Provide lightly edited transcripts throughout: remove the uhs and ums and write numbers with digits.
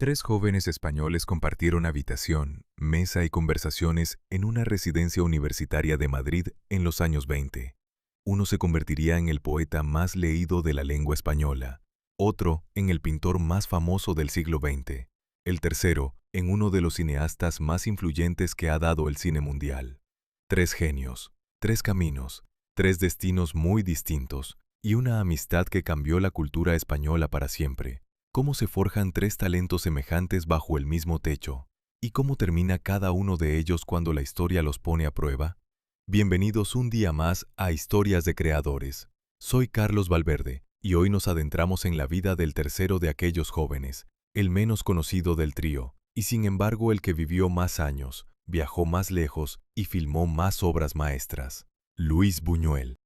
Tres jóvenes españoles compartieron habitación, mesa y conversaciones en una residencia universitaria de Madrid en los años 20. Uno se convertiría en el poeta más leído de la lengua española, otro en el pintor más famoso del siglo XX, el tercero en uno de los cineastas más influyentes que ha dado el cine mundial. Tres genios, tres caminos, tres destinos muy distintos y una amistad que cambió la cultura española para siempre. ¿Cómo se forjan tres talentos semejantes bajo el mismo techo? ¿Y cómo termina cada uno de ellos cuando la historia los pone a prueba? Bienvenidos un día más a Historias de Creadores. Soy Carlos Valverde, y hoy nos adentramos en la vida del tercero de aquellos jóvenes, el menos conocido del trío, y sin embargo el que vivió más años, viajó más lejos y filmó más obras maestras. Luis Buñuel.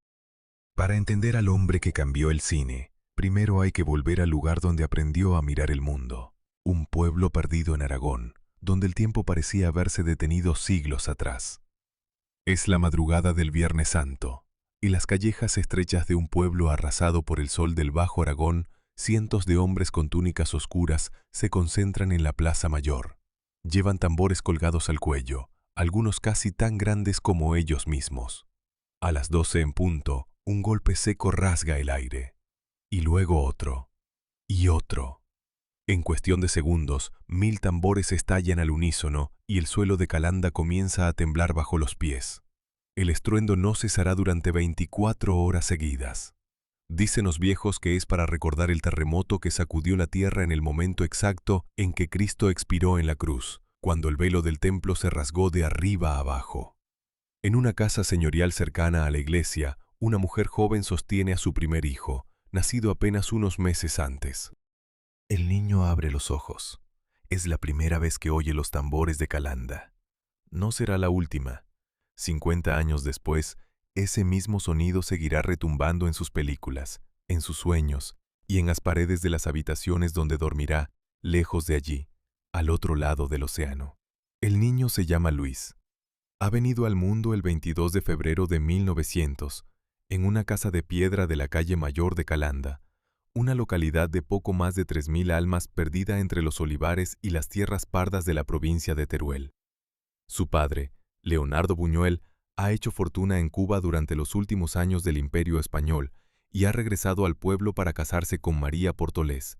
Para entender al hombre que cambió el cine, primero hay que volver al lugar donde aprendió a mirar el mundo. Un pueblo perdido en Aragón, donde el tiempo parecía haberse detenido siglos atrás. Es la madrugada del Viernes Santo, y las callejas estrechas de un pueblo arrasado por el sol del Bajo Aragón, cientos de hombres con túnicas oscuras se concentran en la Plaza Mayor. Llevan tambores colgados al cuello, algunos casi tan grandes como ellos mismos. A las 12 en punto, un golpe seco rasga el aire. Y luego otro, y otro. En cuestión de segundos, 1000 tambores estallan al unísono y el suelo de Calanda comienza a temblar bajo los pies. El estruendo no cesará durante 24 horas seguidas. Dicen los viejos que es para recordar el terremoto que sacudió la tierra en el momento exacto en que Cristo expiró en la cruz, cuando el velo del templo se rasgó de arriba a abajo. En una casa señorial cercana a la iglesia, una mujer joven sostiene a su primer hijo, nacido apenas unos meses antes. El niño abre los ojos. Es la primera vez que oye los tambores de Calanda. No será la última. 50 años después, ese mismo sonido seguirá retumbando en sus películas, en sus sueños y en las paredes de las habitaciones donde dormirá, lejos de allí, al otro lado del océano. El niño se llama Luis. Ha venido al mundo el 22 de febrero de 1900, en una casa de piedra de la calle Mayor de Calanda, una localidad de poco más de 3000 almas perdida entre los olivares y las tierras pardas de la provincia de Teruel. Su padre, Leonardo Buñuel, ha hecho fortuna en Cuba durante los últimos años del Imperio Español y ha regresado al pueblo para casarse con María Portolés,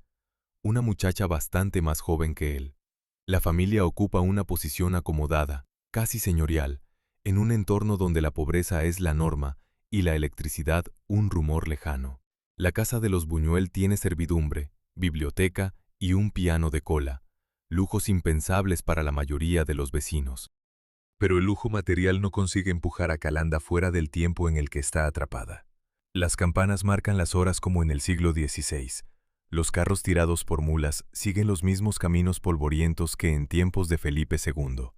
una muchacha bastante más joven que él. La familia ocupa una posición acomodada, casi señorial, en un entorno donde la pobreza es la norma y la electricidad un rumor lejano. La casa de los Buñuel tiene servidumbre, biblioteca y un piano de cola, lujos impensables para la mayoría de los vecinos. Pero el lujo material no consigue empujar a Calanda fuera del tiempo en el que está atrapada. Las campanas marcan las horas como en el siglo XVI. Los carros tirados por mulas siguen los mismos caminos polvorientos que en tiempos de Felipe II.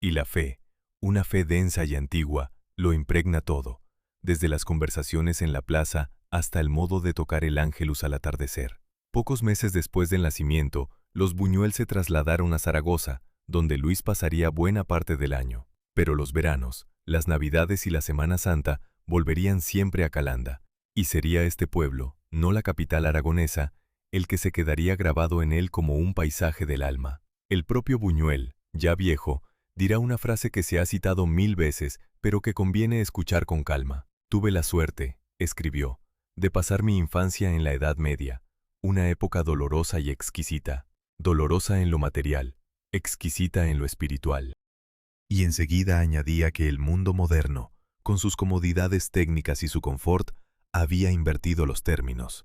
Y la fe, una fe densa y antigua, lo impregna todo, desde las conversaciones en la plaza hasta el modo de tocar el ángelus al atardecer. Pocos meses después del nacimiento, los Buñuel se trasladaron a Zaragoza, donde Luis pasaría buena parte del año. Pero los veranos, las Navidades y la Semana Santa volverían siempre a Calanda, y sería este pueblo, no la capital aragonesa, el que se quedaría grabado en él como un paisaje del alma. El propio Buñuel, ya viejo, dirá una frase que se ha citado 1000 veces, pero que conviene escuchar con calma. Tuve la suerte, escribió, de pasar mi infancia en la Edad Media, una época dolorosa y exquisita, dolorosa en lo material, exquisita en lo espiritual. Y enseguida añadía que el mundo moderno, con sus comodidades técnicas y su confort, había invertido los términos.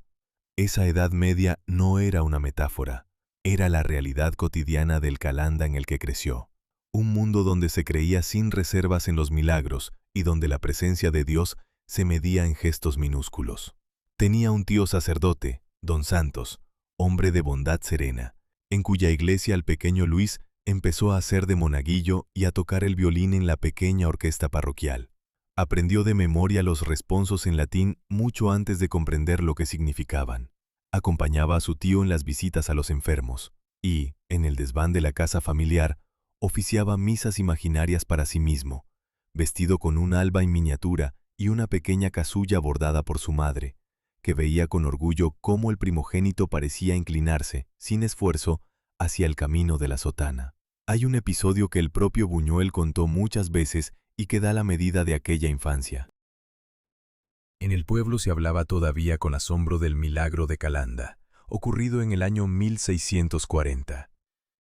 Esa Edad Media no era una metáfora, era la realidad cotidiana del Calanda en el que creció. Un mundo donde se creía sin reservas en los milagros y donde la presencia de Dios se medía en gestos minúsculos. Tenía un tío sacerdote, don Santos, hombre de bondad serena, en cuya iglesia el pequeño Luis empezó a hacer de monaguillo y a tocar el violín en la pequeña orquesta parroquial. Aprendió de memoria los responsos en latín mucho antes de comprender lo que significaban. Acompañaba a su tío en las visitas a los enfermos y, en el desván de la casa familiar, oficiaba misas imaginarias para sí mismo, vestido con un alba en miniatura y una pequeña casulla bordada por su madre, que veía con orgullo cómo el primogénito parecía inclinarse, sin esfuerzo, hacia el camino de la sotana. Hay un episodio que el propio Buñuel contó muchas veces y que da la medida de aquella infancia. En el pueblo se hablaba todavía con asombro del milagro de Calanda, ocurrido en el año 1640.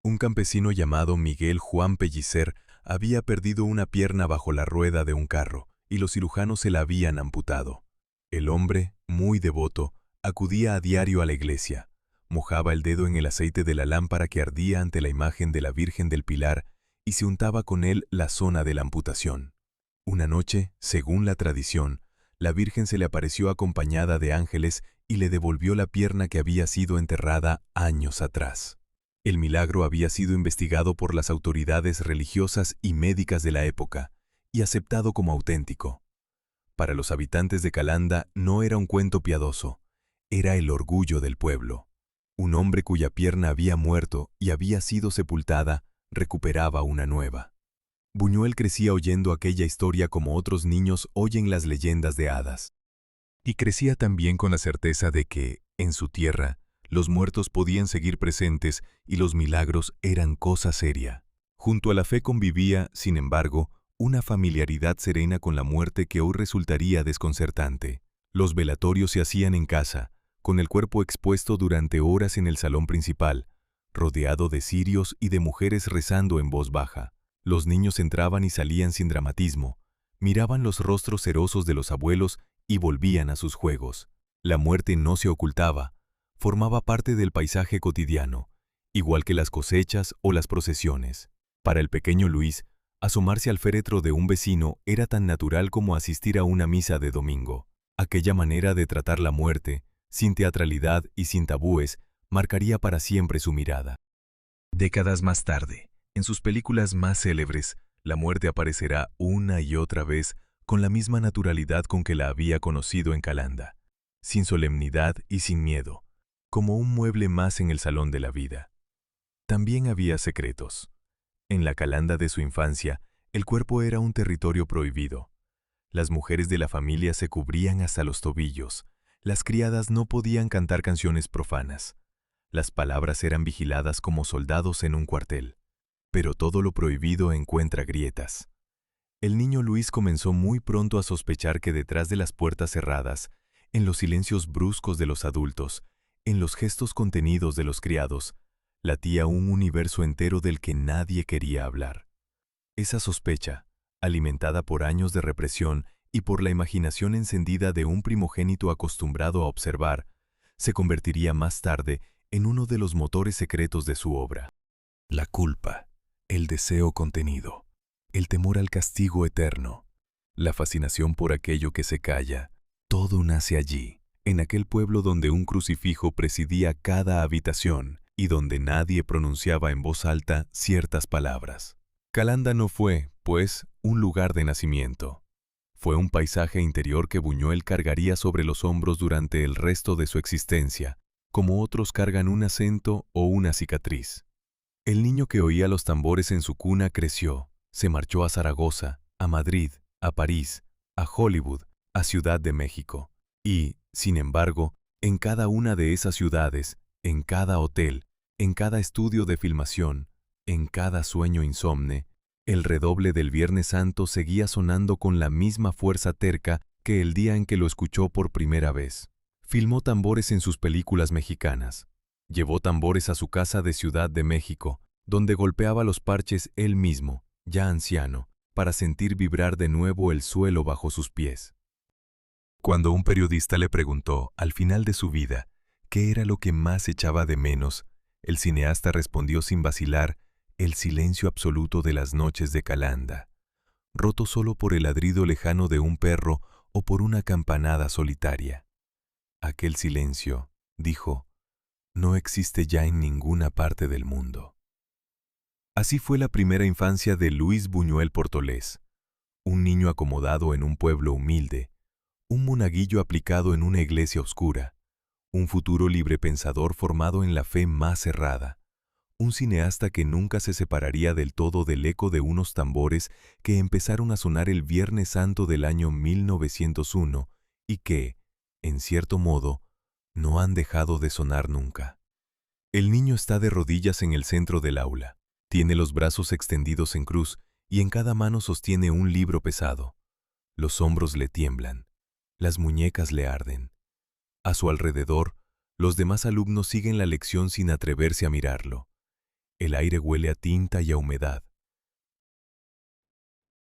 Un campesino llamado Miguel Juan Pellicer había perdido una pierna bajo la rueda de un carro y los cirujanos se la habían amputado. El hombre, muy devoto, acudía a diario a la iglesia, mojaba el dedo en el aceite de la lámpara que ardía ante la imagen de la Virgen del Pilar y se untaba con él la zona de la amputación. Una noche, según la tradición, la Virgen se le apareció acompañada de ángeles y le devolvió la pierna que había sido enterrada años atrás. El milagro había sido investigado por las autoridades religiosas y médicas de la época y aceptado como auténtico. Para los habitantes de Calanda no era un cuento piadoso, era el orgullo del pueblo. Un hombre cuya pierna había muerto y había sido sepultada recuperaba una nueva. Buñuel crecía oyendo aquella historia como otros niños oyen las leyendas de hadas. Y crecía también con la certeza de que, en su tierra, los muertos podían seguir presentes y los milagros eran cosa seria. Junto a la fe convivía, sin embargo, una familiaridad serena con la muerte que hoy resultaría desconcertante. Los velatorios se hacían en casa, con el cuerpo expuesto durante horas en el salón principal, rodeado de cirios y de mujeres rezando en voz baja. Los niños entraban y salían sin dramatismo, miraban los rostros cerosos de los abuelos y volvían a sus juegos. La muerte no se ocultaba, formaba parte del paisaje cotidiano, igual que las cosechas o las procesiones. Para el pequeño Luis, asomarse al féretro de un vecino era tan natural como asistir a una misa de domingo. Aquella manera de tratar la muerte, sin teatralidad y sin tabúes, marcaría para siempre su mirada. Décadas más tarde, en sus películas más célebres, la muerte aparecerá una y otra vez con la misma naturalidad con que la había conocido en Calanda, sin solemnidad y sin miedo, como un mueble más en el salón de la vida. También había secretos. En la Calanda de su infancia, el cuerpo era un territorio prohibido. Las mujeres de la familia se cubrían hasta los tobillos, las criadas no podían cantar canciones profanas. Las palabras eran vigiladas como soldados en un cuartel. Pero todo lo prohibido encuentra grietas. El niño Luis comenzó muy pronto a sospechar que detrás de las puertas cerradas, en los silencios bruscos de los adultos, en los gestos contenidos de los criados, latía un universo entero del que nadie quería hablar. Esa sospecha, alimentada por años de represión y por la imaginación encendida de un primogénito acostumbrado a observar, se convertiría más tarde en uno de los motores secretos de su obra. La culpa, el deseo contenido, el temor al castigo eterno, la fascinación por aquello que se calla, todo nace allí, en aquel pueblo donde un crucifijo presidía cada habitación y donde nadie pronunciaba en voz alta ciertas palabras. Calanda no fue, pues, un lugar de nacimiento. Fue un paisaje interior que Buñuel cargaría sobre los hombros durante el resto de su existencia, como otros cargan un acento o una cicatriz. El niño que oía los tambores en su cuna creció, se marchó a Zaragoza, a Madrid, a París, a Hollywood, a Ciudad de México. Y, sin embargo, en cada una de esas ciudades, en cada hotel, en cada estudio de filmación, en cada sueño insomne, el redoble del Viernes Santo seguía sonando con la misma fuerza terca que el día en que lo escuchó por primera vez. Filmó tambores en sus películas mexicanas. Llevó tambores a su casa de Ciudad de México, donde golpeaba los parches él mismo, ya anciano, para sentir vibrar de nuevo el suelo bajo sus pies. Cuando un periodista le preguntó, al final de su vida, qué era lo que más echaba de menos, el cineasta respondió sin vacilar, el silencio absoluto de las noches de Calanda, roto solo por el ladrido lejano de un perro o por una campanada solitaria. Aquel silencio, dijo, no existe ya en ninguna parte del mundo. Así fue la primera infancia de Luis Buñuel Portolés, un niño acomodado en un pueblo humilde, un monaguillo aplicado en una iglesia oscura, un futuro librepensador formado en la fe más cerrada, un cineasta que nunca se separaría del todo del eco de unos tambores que empezaron a sonar el Viernes Santo del año 1901 y que, en cierto modo, no han dejado de sonar nunca. El niño está de rodillas en el centro del aula. Tiene los brazos extendidos en cruz y en cada mano sostiene un libro pesado. Los hombros le tiemblan. Las muñecas le arden. A su alrededor, los demás alumnos siguen la lección sin atreverse a mirarlo. El aire huele a tinta y a humedad.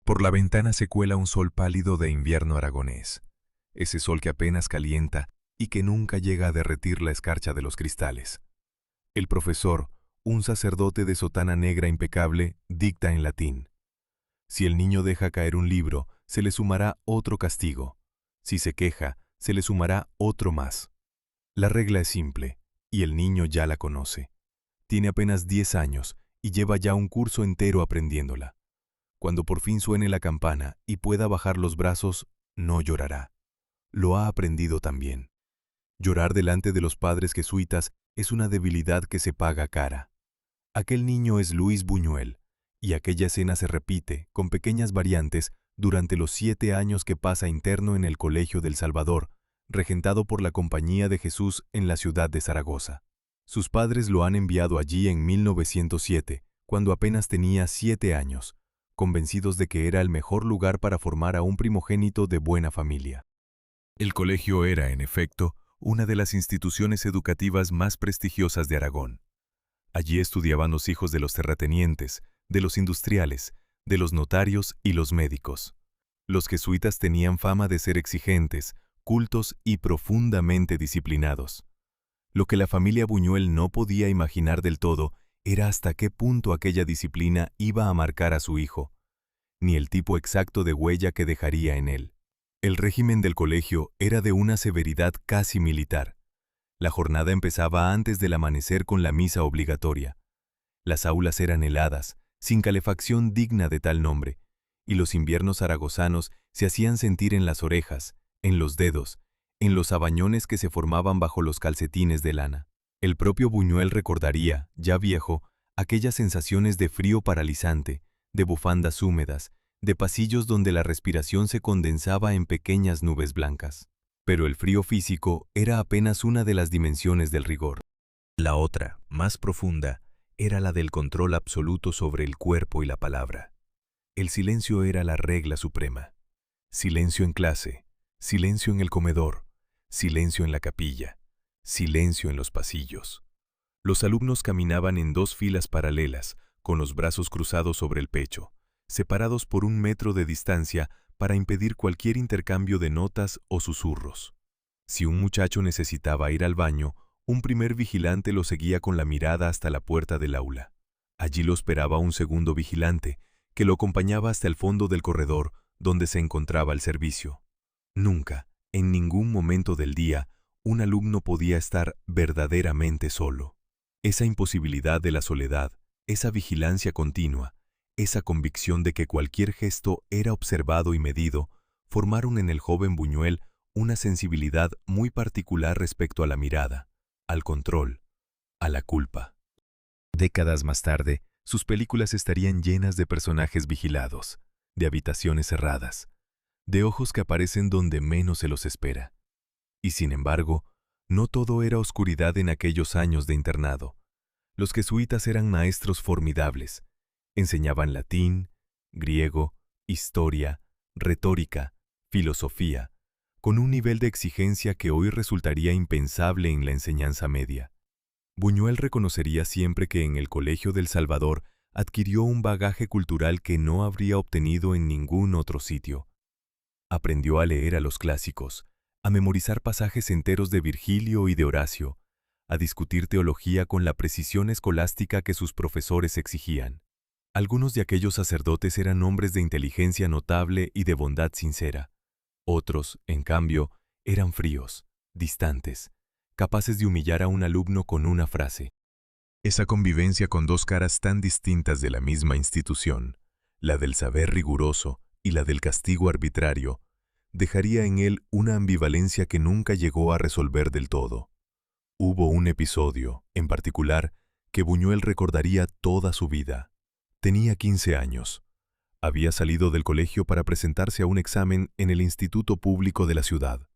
Por la ventana se cuela un sol pálido de invierno aragonés. Ese sol que apenas calienta y que nunca llega a derretir la escarcha de los cristales. El profesor, un sacerdote de sotana negra impecable, dicta en latín. Si el niño deja caer un libro, se le sumará otro castigo. Si se queja, se le sumará otro más. La regla es simple, y el niño ya la conoce. Tiene apenas 10 años y lleva ya un curso entero aprendiéndola. Cuando por fin suene la campana y pueda bajar los brazos, no llorará. Lo ha aprendido también. Llorar delante de los padres jesuitas es una debilidad que se paga cara. Aquel niño es Luis Buñuel, y aquella escena se repite, con pequeñas variantes, durante los 7 años que pasa interno en el Colegio del Salvador, regentado por la Compañía de Jesús en la ciudad de Zaragoza. Sus padres lo han enviado allí en 1907, cuando apenas tenía 7 años, convencidos de que era el mejor lugar para formar a un primogénito de buena familia. El colegio era, en efecto, una de las instituciones educativas más prestigiosas de Aragón. Allí estudiaban los hijos de los terratenientes, de los industriales, de los notarios y los médicos. Los jesuitas tenían fama de ser exigentes, cultos y profundamente disciplinados. Lo que la familia Buñuel no podía imaginar del todo era hasta qué punto aquella disciplina iba a marcar a su hijo, ni el tipo exacto de huella que dejaría en él. El régimen del colegio era de una severidad casi militar. La jornada empezaba antes del amanecer con la misa obligatoria. Las aulas eran heladas, sin calefacción digna de tal nombre, y los inviernos zaragozanos se hacían sentir en las orejas, en los dedos, en los abañones que se formaban bajo los calcetines de lana. El propio Buñuel recordaría, ya viejo, aquellas sensaciones de frío paralizante, de bufandas húmedas, de pasillos donde la respiración se condensaba en pequeñas nubes blancas. Pero el frío físico era apenas una de las dimensiones del rigor. La otra, más profunda, era la del control absoluto sobre el cuerpo y la palabra. El silencio era la regla suprema. Silencio en clase, silencio en el comedor, silencio en la capilla, silencio en los pasillos. Los alumnos caminaban en 2 filas paralelas, con los brazos cruzados sobre el pecho, separados por 1 metro de distancia para impedir cualquier intercambio de notas o susurros. Si un muchacho necesitaba ir al baño, un primer vigilante lo seguía con la mirada hasta la puerta del aula. Allí lo esperaba un segundo vigilante, que lo acompañaba hasta el fondo del corredor, donde se encontraba el servicio. Nunca, en ningún momento del día, un alumno podía estar verdaderamente solo. Esa imposibilidad de la soledad, esa vigilancia continua, esa convicción de que cualquier gesto era observado y medido, formaron en el joven Buñuel una sensibilidad muy particular respecto a la mirada, al control, a la culpa. Décadas más tarde, sus películas estarían llenas de personajes vigilados, de habitaciones cerradas, de ojos que aparecen donde menos se los espera. Y sin embargo, no todo era oscuridad en aquellos años de internado. Los jesuitas eran maestros formidables. Enseñaban latín, griego, historia, retórica, filosofía, con un nivel de exigencia que hoy resultaría impensable en la enseñanza media. Buñuel reconocería siempre que en el Colegio del Salvador adquirió un bagaje cultural que no habría obtenido en ningún otro sitio. Aprendió a leer a los clásicos, a memorizar pasajes enteros de Virgilio y de Horacio, a discutir teología con la precisión escolástica que sus profesores exigían. Algunos de aquellos sacerdotes eran hombres de inteligencia notable y de bondad sincera. Otros, en cambio, eran fríos, distantes, capaces de humillar a un alumno con una frase. Esa convivencia con 2 caras tan distintas de la misma institución, la del saber riguroso y la del castigo arbitrario, dejaría en él una ambivalencia que nunca llegó a resolver del todo. Hubo un episodio, en particular, que Buñuel recordaría toda su vida. Tenía 15 años. Había salido del colegio para presentarse a un examen en el instituto público de la ciudad.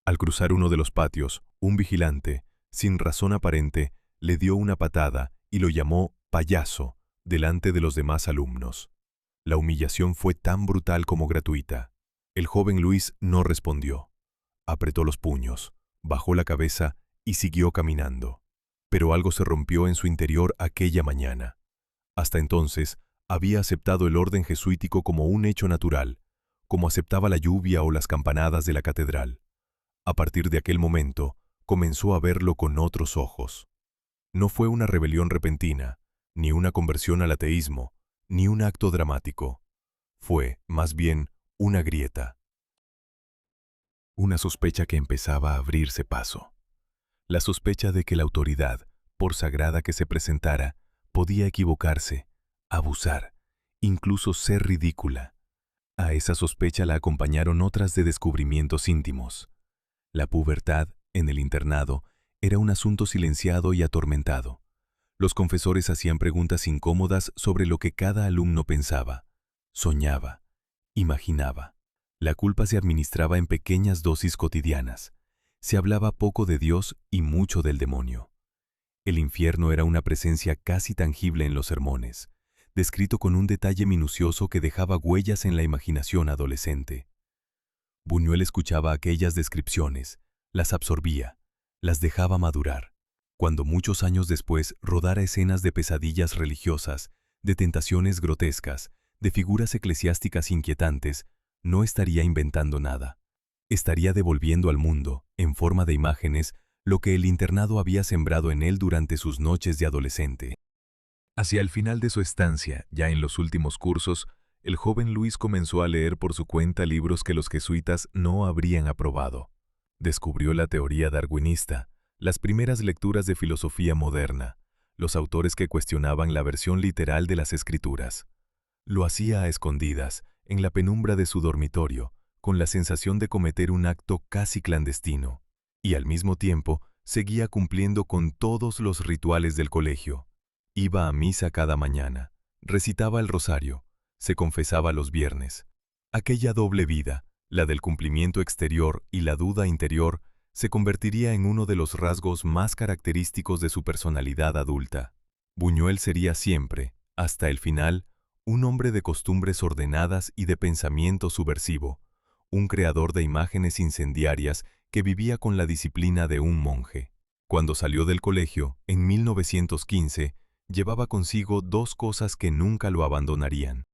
Al cruzar uno de los patios, un vigilante, sin razón aparente, le dio una patada y lo llamó payaso delante de los demás alumnos. La humillación fue tan brutal como gratuita. El joven Luis no respondió. Apretó los puños, bajó la cabeza y siguió caminando. Pero algo se rompió en su interior aquella mañana. Hasta entonces, había aceptado el orden jesuítico como un hecho natural, como aceptaba la lluvia o las campanadas de la catedral. A partir de aquel momento, comenzó a verlo con otros ojos. No fue una rebelión repentina, ni una conversión al ateísmo, ni un acto dramático. Fue, más bien, una grieta. Una sospecha que empezaba a abrirse paso. La sospecha de que la autoridad, por sagrada que se presentara, podía equivocarse, abusar, incluso ser ridícula. A esa sospecha la acompañaron otras de descubrimientos íntimos. La pubertad, en el internado, era un asunto silenciado y atormentado. Los confesores hacían preguntas incómodas sobre lo que cada alumno pensaba, soñaba, imaginaba. La culpa se administraba en pequeñas dosis cotidianas. Se hablaba poco de Dios y mucho del demonio. El infierno era una presencia casi tangible en los sermones, descrito con un detalle minucioso que dejaba huellas en la imaginación adolescente. Buñuel escuchaba aquellas descripciones, las absorbía, las dejaba madurar. Cuando muchos años después rodara escenas de pesadillas religiosas, de tentaciones grotescas, de figuras eclesiásticas inquietantes, no estaría inventando nada. Estaría devolviendo al mundo, en forma de imágenes, lo que el internado había sembrado en él durante sus noches de adolescente. Hacia el final de su estancia, ya en los últimos cursos, el joven Luis comenzó a leer por su cuenta libros que los jesuitas no habrían aprobado. Descubrió la teoría darwinista, las primeras lecturas de filosofía moderna, los autores que cuestionaban la versión literal de las escrituras. Lo hacía a escondidas, en la penumbra de su dormitorio, con la sensación de cometer un acto casi clandestino, y al mismo tiempo seguía cumpliendo con todos los rituales del colegio. Iba a misa cada mañana, recitaba el rosario, se confesaba los viernes. Aquella doble vida, la del cumplimiento exterior y la duda interior, se convertiría en uno de los rasgos más característicos de su personalidad adulta. Buñuel sería siempre, hasta el final, un hombre de costumbres ordenadas y de pensamiento subversivo, un creador de imágenes incendiarias que vivía con la disciplina de un monje. Cuando salió del colegio, en 1915, llevaba consigo dos cosas que nunca lo abandonarían.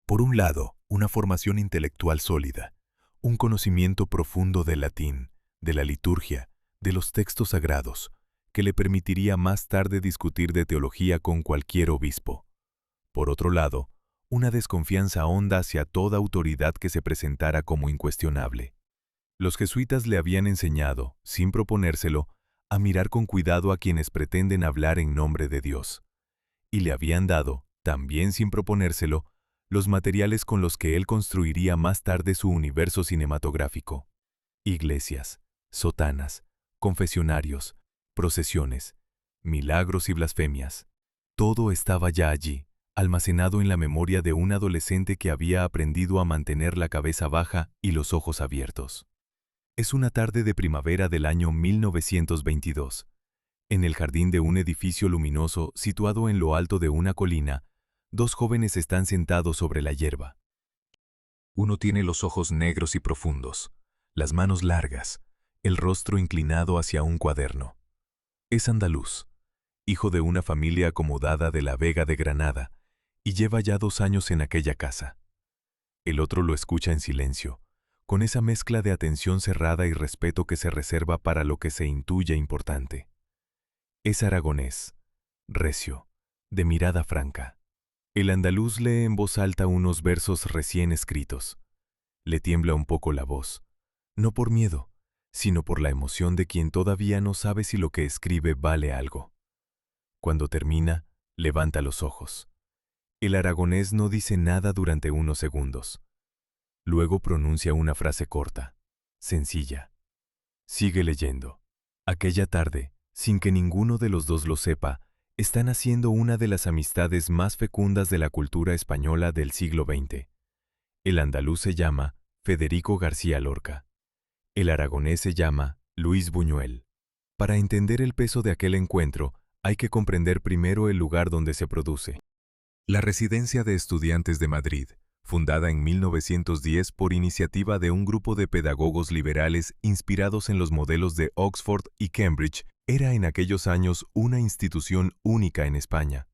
Por un lado, una formación intelectual sólida, un conocimiento profundo del latín, de la liturgia, de los textos sagrados, que le permitiría más tarde discutir de teología con cualquier obispo. Por otro lado, una desconfianza honda hacia toda autoridad que se presentara como incuestionable. Los jesuitas le habían enseñado, sin proponérselo, a mirar con cuidado a quienes pretenden hablar en nombre de Dios. Y le habían dado, también sin proponérselo, los materiales con los que él construiría más tarde su universo cinematográfico. Iglesias, sotanas, confesionarios, procesiones, milagros y blasfemias. Todo estaba ya allí, almacenado en la memoria de un adolescente que había aprendido a mantener la cabeza baja y los ojos abiertos. Es una tarde de primavera del año 1922. En el jardín de un edificio luminoso situado en lo alto de una colina, dos jóvenes están sentados sobre la hierba. Uno tiene los ojos negros y profundos, las manos largas, el rostro inclinado hacia un cuaderno. Es andaluz, hijo de una familia acomodada de la Vega de Granada, y lleva ya 2 años en aquella casa. El otro lo escucha en silencio, con esa mezcla de atención cerrada y respeto que se reserva para lo que se intuye importante. Es aragonés, recio, de mirada franca. El andaluz lee en voz alta unos versos recién escritos. Le tiembla un poco la voz, no por miedo, sino por la emoción de quien todavía no sabe si lo que escribe vale algo. Cuando termina, levanta los ojos. El aragonés no dice nada durante unos segundos. Luego pronuncia una frase corta, sencilla. Sigue leyendo. Aquella tarde, sin que ninguno de los dos lo sepa, está naciendo una de las amistades más fecundas de la cultura española del siglo XX. El andaluz se llama Federico García Lorca. El aragonés se llama Luis Buñuel. Para entender el peso de aquel encuentro, hay que comprender primero el lugar donde se produce. La Residencia de Estudiantes de Madrid, fundada en 1910 por iniciativa de un grupo de pedagogos liberales inspirados en los modelos de Oxford y Cambridge, era en aquellos años una institución única en España.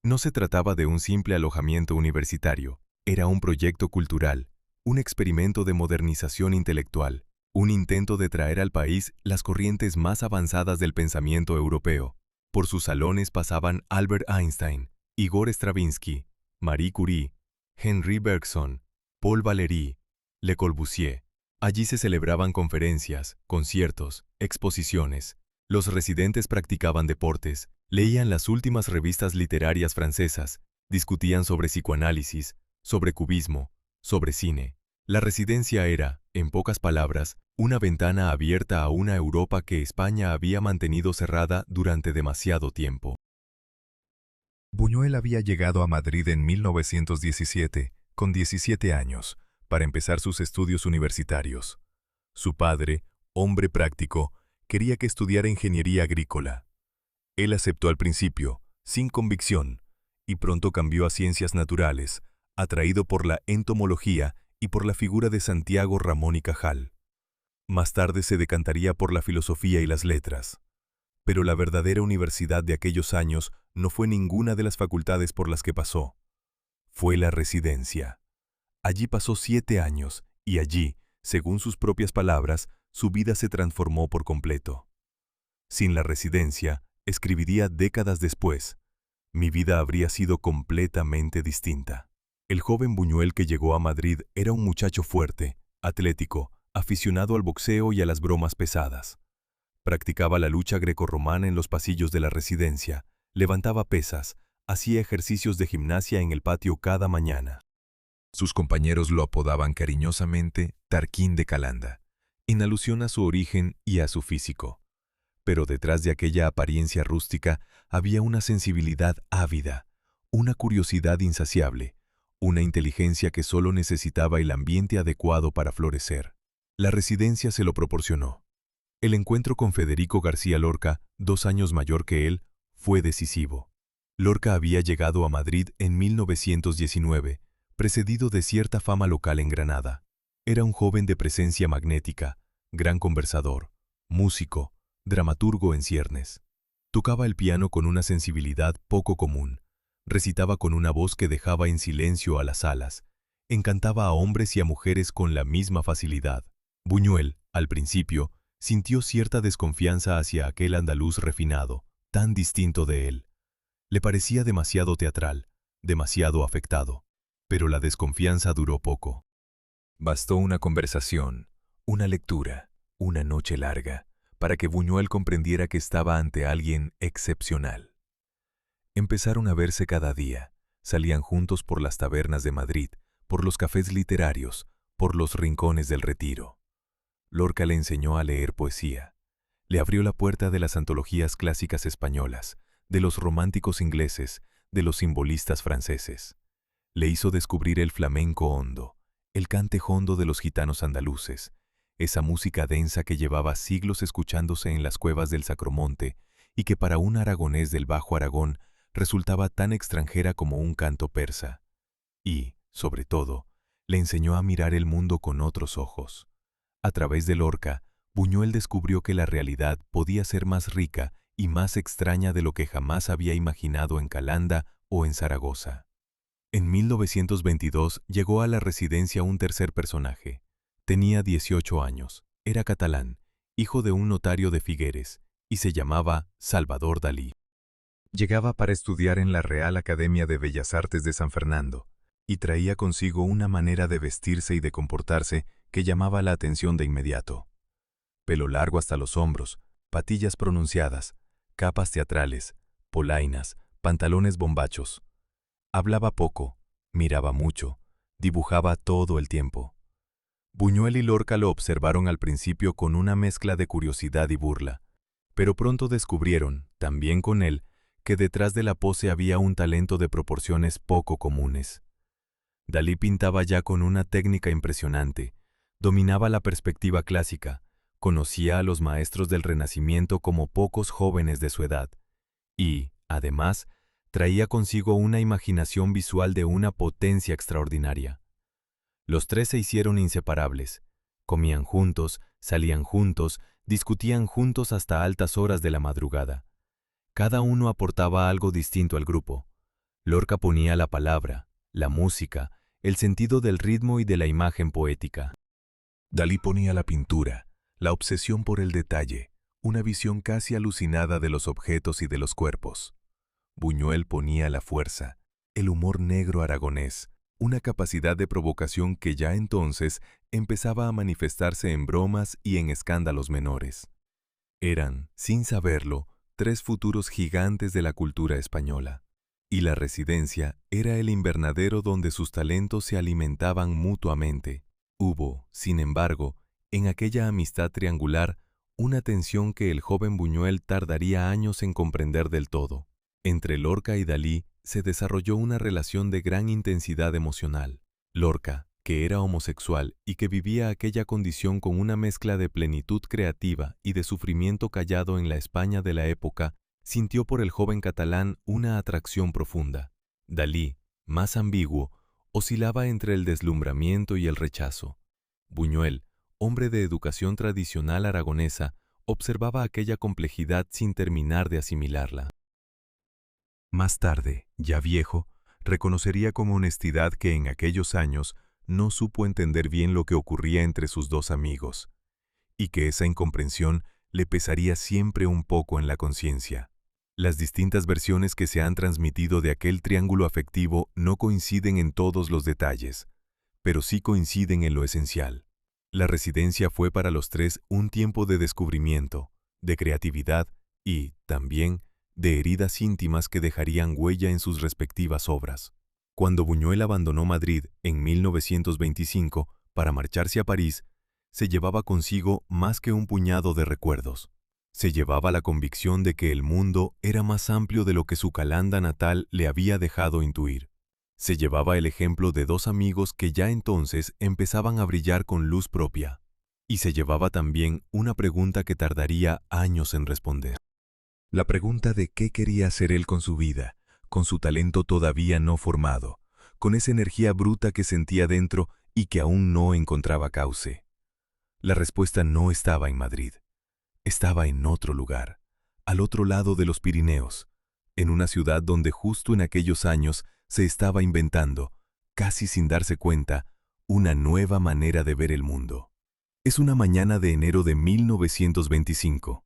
No se trataba de un simple alojamiento universitario, era un proyecto cultural, un experimento de modernización intelectual, un intento de traer al país las corrientes más avanzadas del pensamiento europeo. Por sus salones pasaban Albert Einstein, Igor Stravinsky, Marie Curie, Henri Bergson, Paul Valéry, Le Corbusier. Allí se celebraban conferencias, conciertos, exposiciones. Los residentes practicaban deportes, leían las últimas revistas literarias francesas, discutían sobre psicoanálisis, sobre cubismo, sobre cine. La residencia era, en pocas palabras, una ventana abierta a una Europa que España había mantenido cerrada durante demasiado tiempo. Buñuel había llegado a Madrid en 1917, con 17 años, para empezar sus estudios universitarios. Su padre, hombre práctico, quería que estudiara ingeniería agrícola. Él aceptó al principio, sin convicción, y pronto cambió a ciencias naturales, atraído por la entomología y por la figura de Santiago Ramón y Cajal. Más tarde se decantaría por la filosofía y las letras. Pero la verdadera universidad de aquellos años no fue ninguna de las facultades por las que pasó. Fue la Residencia. Allí pasó 7 años y allí, según sus propias palabras, su vida se transformó por completo. Sin la Residencia, escribiría décadas después, mi vida habría sido completamente distinta. El joven Buñuel que llegó a Madrid era un muchacho fuerte, atlético, aficionado al boxeo y a las bromas pesadas. Practicaba la lucha grecorromana en los pasillos de la Residencia, levantaba pesas, hacía ejercicios de gimnasia en el patio cada mañana. Sus compañeros lo apodaban cariñosamente Tarquín de Calanda, en alusión a su origen y a su físico. Pero detrás de aquella apariencia rústica había una sensibilidad ávida, una curiosidad insaciable, una inteligencia que solo necesitaba el ambiente adecuado para florecer. La Residencia se lo proporcionó. El encuentro con Federico García Lorca, 2 años mayor que él, fue decisivo. Lorca había llegado a Madrid en 1919, precedido de cierta fama local en Granada. Era un joven de presencia magnética, gran conversador, músico, dramaturgo en ciernes. Tocaba el piano con una sensibilidad poco común, recitaba con una voz que dejaba en silencio a las alas, encantaba a hombres y a mujeres con la misma facilidad. Buñuel, al principio, sintió cierta desconfianza hacia aquel andaluz refinado, tan distinto de él. Le parecía demasiado teatral, demasiado afectado, pero la desconfianza duró poco. Bastó una conversación, una lectura, una noche larga, para que Buñuel comprendiera que estaba ante alguien excepcional. Empezaron a verse cada día, salían juntos por las tabernas de Madrid, por los cafés literarios, por los rincones del Retiro. Lorca le enseñó a leer poesía. Le abrió la puerta de las antologías clásicas españolas, de los románticos ingleses, de los simbolistas franceses. Le hizo descubrir el flamenco hondo, el cante hondo de los gitanos andaluces, esa música densa que llevaba siglos escuchándose en las cuevas del Sacromonte y que para un aragonés del Bajo Aragón resultaba tan extranjera como un canto persa. Y, sobre todo, le enseñó a mirar el mundo con otros ojos. A través de Lorca, Buñuel descubrió que la realidad podía ser más rica y más extraña de lo que jamás había imaginado en Calanda o en Zaragoza. En 1922 llegó a la Residencia un tercer personaje. Tenía 18 años, era catalán, hijo de un notario de Figueres, y se llamaba Salvador Dalí. Llegaba para estudiar en la Real Academia de Bellas Artes de San Fernando, y traía consigo una manera de vestirse y de comportarse que llamaba la atención de inmediato. Pelo largo hasta los hombros, patillas pronunciadas, capas teatrales, polainas, pantalones bombachos. Hablaba poco, miraba mucho, dibujaba todo el tiempo. Buñuel y Lorca lo observaron al principio con una mezcla de curiosidad y burla, pero pronto descubrieron, también con él, que detrás de la pose había un talento de proporciones poco comunes. Dalí pintaba ya con una técnica impresionante, dominaba la perspectiva clásica, conocía a los maestros del Renacimiento como pocos jóvenes de su edad, Y, además, traía consigo una imaginación visual de una potencia extraordinaria. Los tres se hicieron inseparables. Comían juntos, salían juntos, discutían juntos hasta altas horas de la madrugada. Cada uno aportaba algo distinto al grupo. Lorca ponía la palabra, la música, el sentido del ritmo y de la imagen poética. Dalí ponía la pintura, la obsesión por el detalle, una visión casi alucinada de los objetos y de los cuerpos. Buñuel ponía la fuerza, el humor negro aragonés, una capacidad de provocación que ya entonces empezaba a manifestarse en bromas y en escándalos menores. Eran, sin saberlo, tres futuros gigantes de la cultura española, y la Residencia era el invernadero donde sus talentos se alimentaban mutuamente. Hubo, sin embargo, en aquella amistad triangular, una tensión que el joven Buñuel tardaría años en comprender del todo. Entre Lorca y Dalí se desarrolló una relación de gran intensidad emocional. Lorca, que era homosexual y que vivía aquella condición con una mezcla de plenitud creativa y de sufrimiento callado en la España de la época, sintió por el joven catalán una atracción profunda. Dalí, más ambiguo, oscilaba entre el deslumbramiento y el rechazo. Buñuel, hombre de educación tradicional aragonesa, observaba aquella complejidad sin terminar de asimilarla. Más tarde, ya viejo, reconocería con honestidad que en aquellos años no supo entender bien lo que ocurría entre sus dos amigos, y que esa incomprensión le pesaría siempre un poco en la conciencia. Las distintas versiones que se han transmitido de aquel triángulo afectivo no coinciden en todos los detalles, pero sí coinciden en lo esencial. La Residencia fue para los tres un tiempo de descubrimiento, de creatividad y, también, de heridas íntimas que dejarían huella en sus respectivas obras. Cuando Buñuel abandonó Madrid en 1925 para marcharse a París, se llevaba consigo más que un puñado de recuerdos. Se llevaba la convicción de que el mundo era más amplio de lo que su Calanda natal le había dejado intuir. Se llevaba el ejemplo de dos amigos que ya entonces empezaban a brillar con luz propia. Y se llevaba también una pregunta que tardaría años en responder. La pregunta de qué quería hacer él con su vida, con su talento todavía no formado, con esa energía bruta que sentía dentro y que aún no encontraba cauce. La respuesta no estaba en Madrid. Estaba en otro lugar, al otro lado de los Pirineos, en una ciudad donde justo en aquellos años se estaba inventando, casi sin darse cuenta, una nueva manera de ver el mundo. Es una mañana de enero de 1925.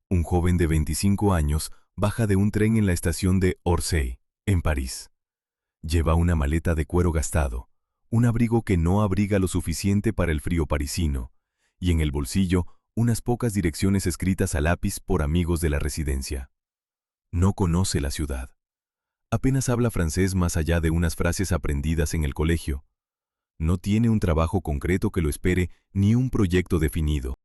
Un joven de 25 años baja de un tren en la estación de Orsay, en París. Lleva una maleta de cuero gastado, un abrigo que no abriga lo suficiente para el frío parisino, y en el bolsillo unas pocas direcciones escritas a lápiz por amigos de la Residencia. No conoce la ciudad. Apenas habla francés más allá de unas frases aprendidas en el colegio. No tiene un trabajo concreto que lo espere ni un proyecto definido.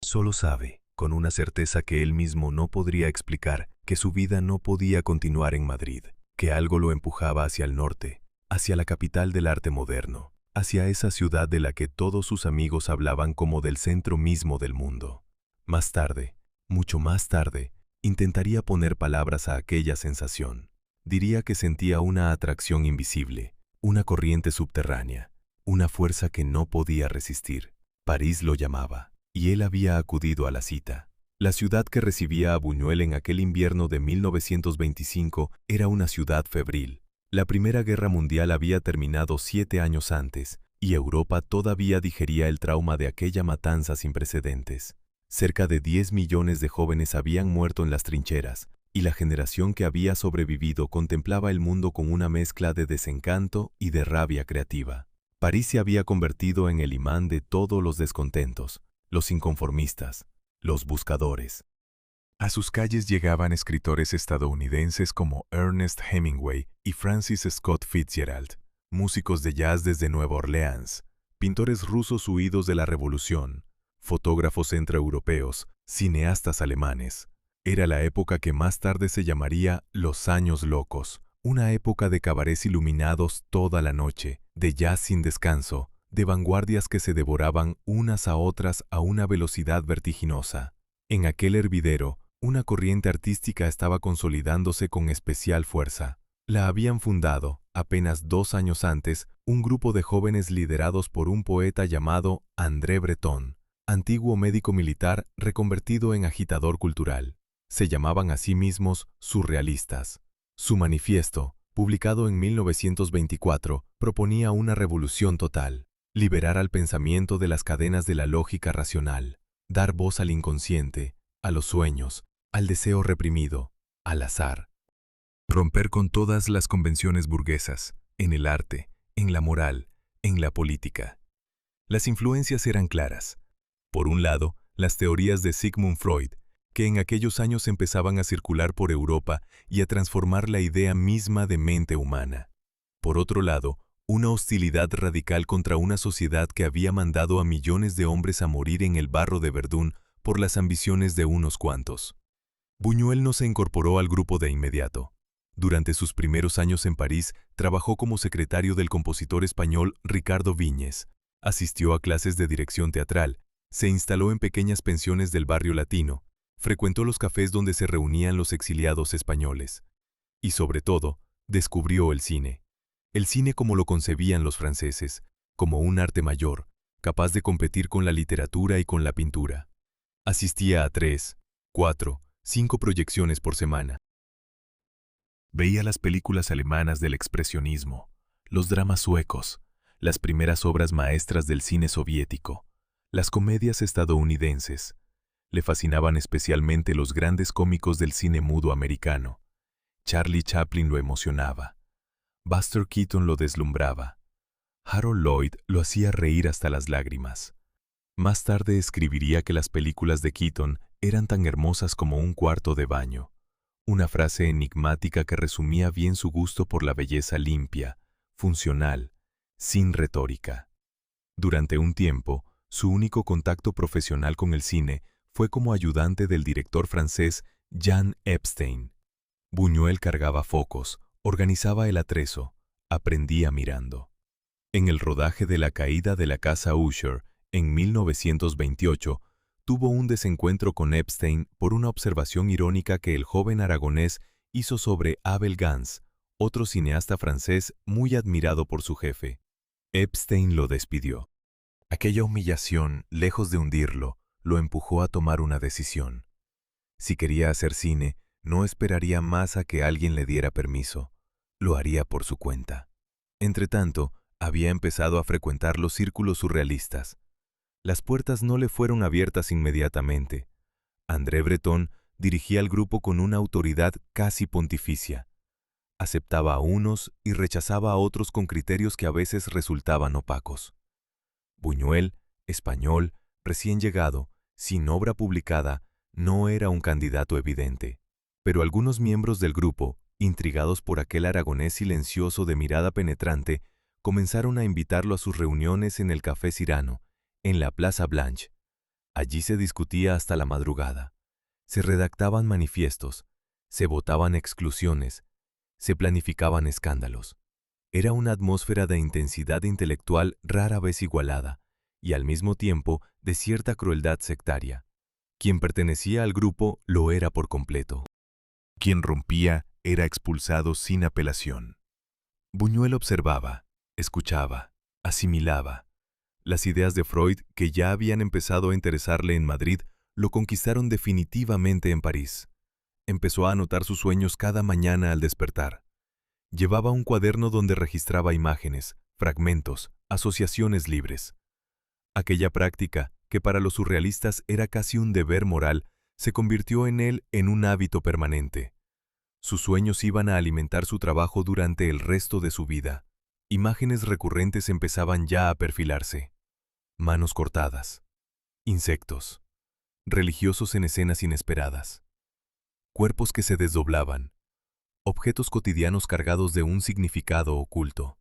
Solo sabe, con una certeza que él mismo no podría explicar, que su vida no podía continuar en Madrid, que algo lo empujaba hacia el norte, hacia la capital del arte moderno, hacia esa ciudad de la que todos sus amigos hablaban como del centro mismo del mundo. Más tarde, mucho más tarde, intentaría poner palabras a aquella sensación. Diría que sentía una atracción invisible, una corriente subterránea, una fuerza que no podía resistir. París lo llamaba, y él había acudido a la cita. La ciudad que recibía a Buñuel en aquel invierno de 1925 era una ciudad febril. La Primera Guerra Mundial había terminado 7 años antes, y Europa todavía digería el trauma de aquella matanza sin precedentes. Cerca de 10 millones de jóvenes habían muerto en las trincheras, y la generación que había sobrevivido contemplaba el mundo con una mezcla de desencanto y de rabia creativa. París se había convertido en el imán de todos los descontentos, los inconformistas, los buscadores. A sus calles llegaban escritores estadounidenses como Ernest Hemingway y Francis Scott Fitzgerald, músicos de jazz desde Nueva Orleans, pintores rusos huidos de la Revolución, fotógrafos centroeuropeos, cineastas alemanes. Era la época que más tarde se llamaría Los Años Locos, una época de cabarets iluminados toda la noche, de jazz sin descanso, de vanguardias que se devoraban unas a otras a una velocidad vertiginosa. En aquel hervidero, Una corriente artística estaba consolidándose con especial fuerza. La habían fundado, apenas 2 años antes, un grupo de jóvenes liderados por un poeta llamado André Breton, antiguo médico militar reconvertido en agitador cultural. Se llamaban a sí mismos surrealistas. Su manifiesto, publicado en 1924, proponía una revolución total: liberar al pensamiento de las cadenas de la lógica racional, dar voz al inconsciente, a los sueños, al deseo reprimido, al azar. Romper con todas las convenciones burguesas, en el arte, en la moral, en la política. Las influencias eran claras. Por un lado, las teorías de Sigmund Freud, que en aquellos años empezaban a circular por Europa y a transformar la idea misma de mente humana. Por otro lado, una hostilidad radical contra una sociedad que había mandado a millones de hombres a morir en el barro de Verdún por las ambiciones de unos cuantos. Buñuel no se incorporó al grupo de inmediato. Durante sus primeros años en París, trabajó como secretario del compositor español Ricardo Viñes. Asistió a clases de dirección teatral, se instaló en pequeñas pensiones del barrio latino, frecuentó los cafés donde se reunían los exiliados españoles. Y sobre todo, descubrió el cine. El cine como lo concebían los franceses, como un arte mayor, capaz de competir con la literatura y con la pintura. Asistía a 3, 4, 5 proyecciones por semana. Veía las películas alemanas del expresionismo, los dramas suecos, las primeras obras maestras del cine soviético, las comedias estadounidenses. Le fascinaban especialmente los grandes cómicos del cine mudo americano. Charlie Chaplin lo emocionaba. Buster Keaton lo deslumbraba. Harold Lloyd lo hacía reír hasta las lágrimas. Más tarde escribiría que las películas de Keaton eran tan hermosas como un cuarto de baño. Una frase enigmática que resumía bien su gusto por la belleza limpia, funcional, sin retórica. Durante un tiempo, su único contacto profesional con el cine fue como ayudante del director francés Jean Epstein. Buñuel cargaba focos, organizaba el atrezo, aprendía mirando. En el rodaje de La caída de la casa Usher, en 1928, tuvo un desencuentro con Epstein por una observación irónica que el joven aragonés hizo sobre Abel Gance, otro cineasta francés muy admirado por su jefe. Epstein lo despidió. Aquella humillación, lejos de hundirlo, lo empujó a tomar una decisión. Si quería hacer cine, no esperaría más a que alguien le diera permiso. Lo haría por su cuenta. Entretanto, había empezado a frecuentar los círculos surrealistas. Las puertas no le fueron abiertas inmediatamente. André Breton dirigía el grupo con una autoridad casi pontificia. Aceptaba a unos y rechazaba a otros con criterios que a veces resultaban opacos. Buñuel, español, recién llegado, sin obra publicada, no era un candidato evidente. Pero algunos miembros del grupo, intrigados por aquel aragonés silencioso de mirada penetrante, comenzaron a invitarlo a sus reuniones en el Café Cyrano, en la Plaza Blanche. Allí se discutía hasta la madrugada. Se redactaban manifiestos, se votaban exclusiones, se planificaban escándalos. Era una atmósfera de intensidad intelectual rara vez igualada, y al mismo tiempo de cierta crueldad sectaria. Quien pertenecía al grupo lo era por completo. Quien rompía era expulsado sin apelación. Buñuel observaba, escuchaba, asimilaba. Las ideas de Freud, que ya habían empezado a interesarle en Madrid, lo conquistaron definitivamente en París. Empezó a anotar sus sueños cada mañana al despertar. Llevaba un cuaderno donde registraba imágenes, fragmentos, asociaciones libres. Aquella práctica, que para los surrealistas era casi un deber moral, se convirtió en él en un hábito permanente. Sus sueños iban a alimentar su trabajo durante el resto de su vida. Imágenes recurrentes empezaban ya a perfilarse. Manos cortadas, insectos, religiosos en escenas inesperadas, cuerpos que se desdoblaban, objetos cotidianos cargados de un significado oculto.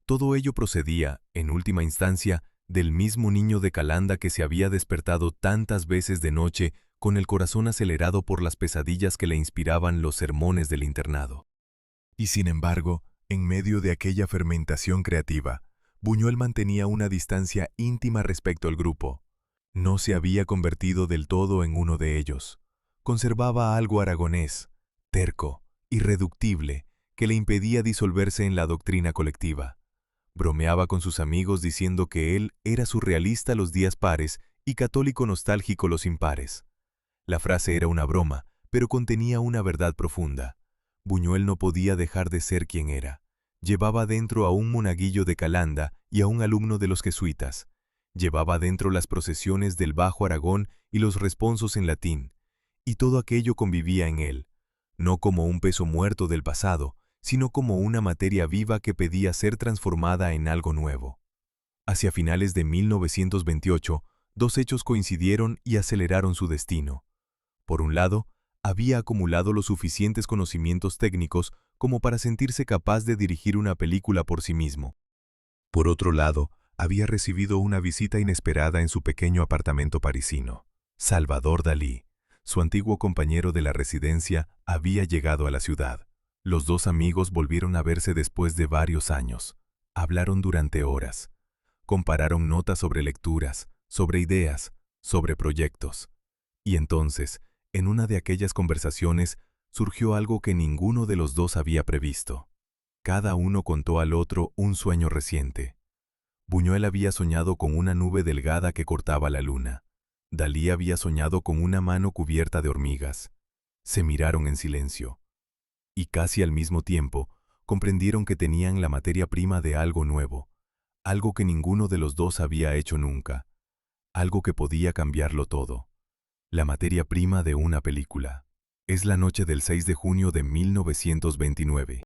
Todo ello procedía, en última instancia, del mismo niño de Calanda que se había despertado tantas veces de noche con el corazón acelerado por las pesadillas que le inspiraban los sermones del internado. Y sin embargo, en medio de aquella fermentación creativa, Buñuel mantenía una distancia íntima respecto al grupo. No se había convertido del todo en uno de ellos. conservaba algo aragonés, terco, irreductible, que le impedía disolverse en la doctrina colectiva. Bromeaba con sus amigos diciendo que él era surrealista los días pares y católico nostálgico los impares. La frase era una broma, pero contenía una verdad profunda. Buñuel no podía dejar de ser quien era. Llevaba dentro a un monaguillo de Calanda y a un alumno de los jesuitas. Llevaba dentro las procesiones del Bajo Aragón y los responsos en latín. Y todo aquello convivía en él, no como un peso muerto del pasado, sino como una materia viva que pedía ser transformada en algo nuevo. Hacia finales de 1928, dos hechos coincidieron y aceleraron su destino. Por un lado, había acumulado los suficientes conocimientos técnicos como para sentirse capaz de dirigir una película por sí mismo. Por otro lado, había recibido una visita inesperada en su pequeño apartamento parisino. Salvador Dalí, su antiguo compañero de la residencia, había llegado a la ciudad. Los dos amigos volvieron a verse después de varios años. Hablaron durante horas. Compararon notas sobre lecturas, sobre ideas, sobre proyectos. Y entonces, en una de aquellas conversaciones, surgió algo que ninguno de los dos había previsto. Cada uno contó al otro un sueño reciente. Buñuel había soñado con una nube delgada que cortaba la luna. Dalí había soñado con una mano cubierta de hormigas. Se miraron en silencio. Y casi al mismo tiempo, comprendieron que tenían la materia prima de algo nuevo, algo que ninguno de los dos había hecho nunca, algo que podía cambiarlo todo. La materia prima de una película. Es la noche del 6 de junio de 1929.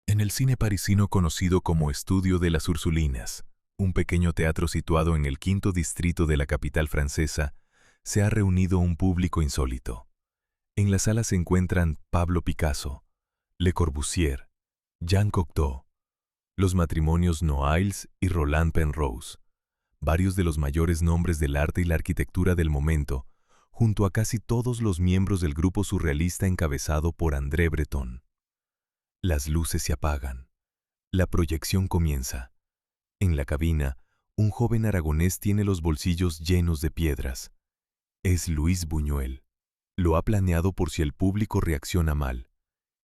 En el cine parisino conocido como Estudio de las Ursulinas, un pequeño teatro situado en el quinto distrito de la capital francesa, se ha reunido un público insólito. En la sala se encuentran Pablo Picasso, Le Corbusier, Jean Cocteau, los matrimonios Noailles y Roland Penrose, varios de los mayores nombres del arte y la arquitectura del momento, junto a casi todos los miembros del grupo surrealista encabezado por André Breton. Las luces se apagan. La proyección comienza. En la cabina, un joven aragonés tiene los bolsillos llenos de piedras. Es Luis Buñuel. Lo ha planeado por si el público reacciona mal.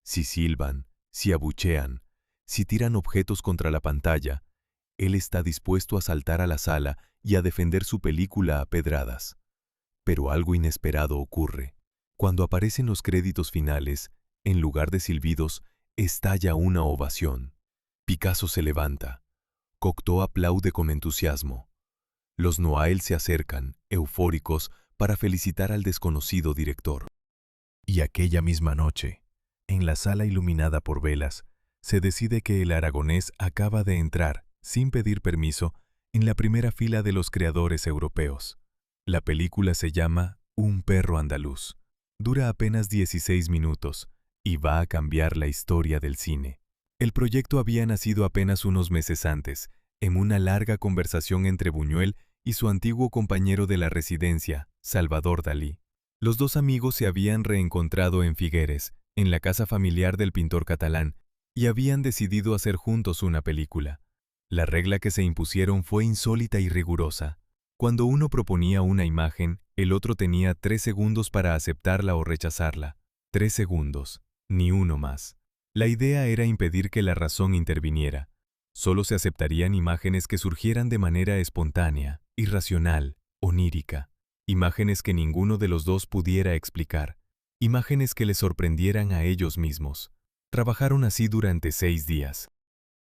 Si silban, si abuchean, si tiran objetos contra la pantalla, él está dispuesto a saltar a la sala y a defender su película a pedradas. Pero algo inesperado ocurre. Cuando aparecen los créditos finales, en lugar de silbidos, estalla una ovación. Picasso se levanta. Cocteau aplaude con entusiasmo. Los Noailles se acercan, eufóricos, para felicitar al desconocido director. Y aquella misma noche, en la sala iluminada por velas, se decide que el aragonés acaba de entrar, sin pedir permiso, en la primera fila de los creadores europeos. La película se llama Un perro andaluz. Dura apenas 16 minutos y va a cambiar la historia del cine. El proyecto había nacido apenas unos meses antes, en una larga conversación entre Buñuel y su antiguo compañero de la residencia, Salvador Dalí. Los dos amigos se habían reencontrado en Figueres, en la casa familiar del pintor catalán, y habían decidido hacer juntos una película. La regla que se impusieron fue insólita y rigurosa. Cuando uno proponía una imagen, el otro tenía 3 segundos para aceptarla o rechazarla. 3 segundos, ni uno más. La idea era impedir que la razón interviniera. Solo se aceptarían imágenes que surgieran de manera espontánea, irracional, onírica. Imágenes que ninguno de los dos pudiera explicar. Imágenes que les sorprendieran a ellos mismos. Trabajaron así durante 6 días.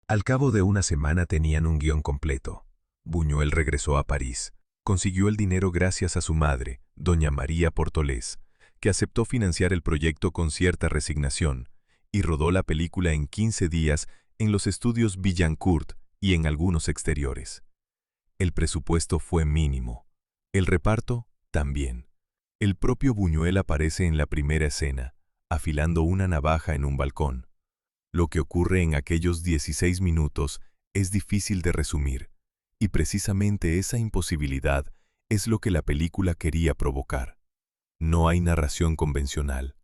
Al cabo de una semana tenían un guión completo. Buñuel regresó a París. Consiguió el dinero gracias a su madre, doña María Portolés, que aceptó financiar el proyecto con cierta resignación, y rodó la película en 15 días en los estudios Billancourt y en algunos exteriores. El presupuesto fue mínimo. El reparto, también. El propio Buñuel aparece en la primera escena, afilando una navaja en un balcón. Lo que ocurre en aquellos 16 minutos es difícil de resumir, y precisamente esa imposibilidad es lo que la película quería provocar. No hay narración convencional,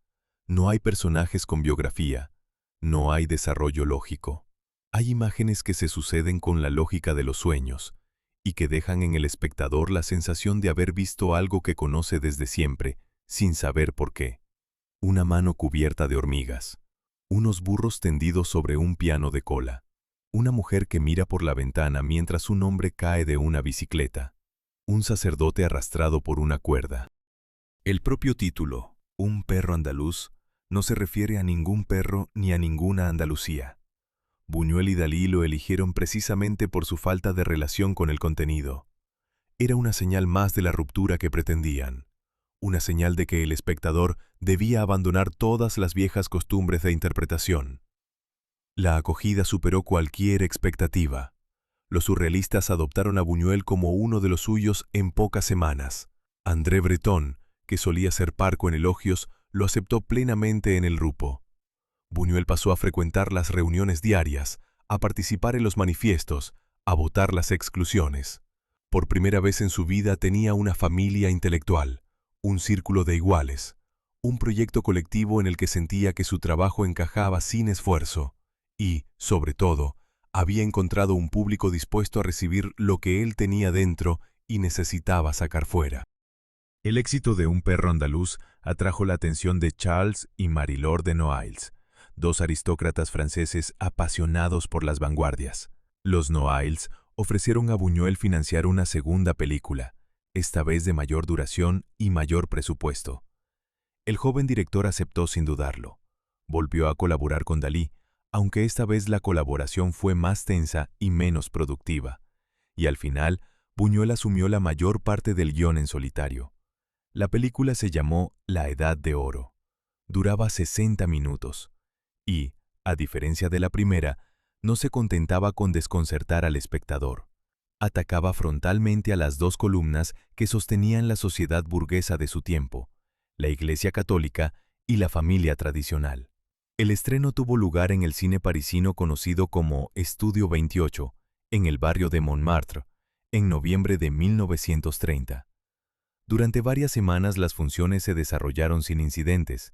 no hay personajes con biografía, no hay desarrollo lógico. Hay imágenes que se suceden con la lógica de los sueños y que dejan en el espectador la sensación de haber visto algo que conoce desde siempre, sin saber por qué. Una mano cubierta de hormigas. Unos burros tendidos sobre un piano de cola. Una mujer que mira por la ventana mientras un hombre cae de una bicicleta. Un sacerdote arrastrado por una cuerda. El propio título, Un perro andaluz, no se refiere a ningún perro ni a ninguna Andalucía. Buñuel y Dalí lo eligieron precisamente por su falta de relación con el contenido. Era una señal más de la ruptura que pretendían. Una señal de que el espectador debía abandonar todas las viejas costumbres de interpretación. La acogida superó cualquier expectativa. Los surrealistas adoptaron a Buñuel como uno de los suyos en pocas semanas. André Breton, que solía ser parco en elogios, lo aceptó plenamente en el grupo. Buñuel pasó a frecuentar las reuniones diarias, a participar en los manifiestos, a votar las exclusiones. Por primera vez en su vida tenía una familia intelectual, un círculo de iguales, un proyecto colectivo en el que sentía que su trabajo encajaba sin esfuerzo y, sobre todo, había encontrado un público dispuesto a recibir lo que él tenía dentro y necesitaba sacar fuera. El éxito de Un perro andaluz atrajo la atención de Charles y Marie-Laure de Noailles, dos aristócratas franceses apasionados por las vanguardias. Los Noailles ofrecieron a Buñuel financiar una segunda película, esta vez de mayor duración y mayor presupuesto. El joven director aceptó sin dudarlo. Volvió a colaborar con Dalí, aunque esta vez la colaboración fue más tensa y menos productiva. Y al final, Buñuel asumió la mayor parte del guión en solitario. La película se llamó La Edad de Oro. Duraba 60 minutos. Y, a diferencia de la primera, no se contentaba con desconcertar al espectador. Atacaba frontalmente a las dos columnas que sostenían la sociedad burguesa de su tiempo, la Iglesia Católica y la familia tradicional. El estreno tuvo lugar en el cine parisino conocido como Estudio 28, en el barrio de Montmartre, en noviembre de 1930. Durante varias semanas las funciones se desarrollaron sin incidentes.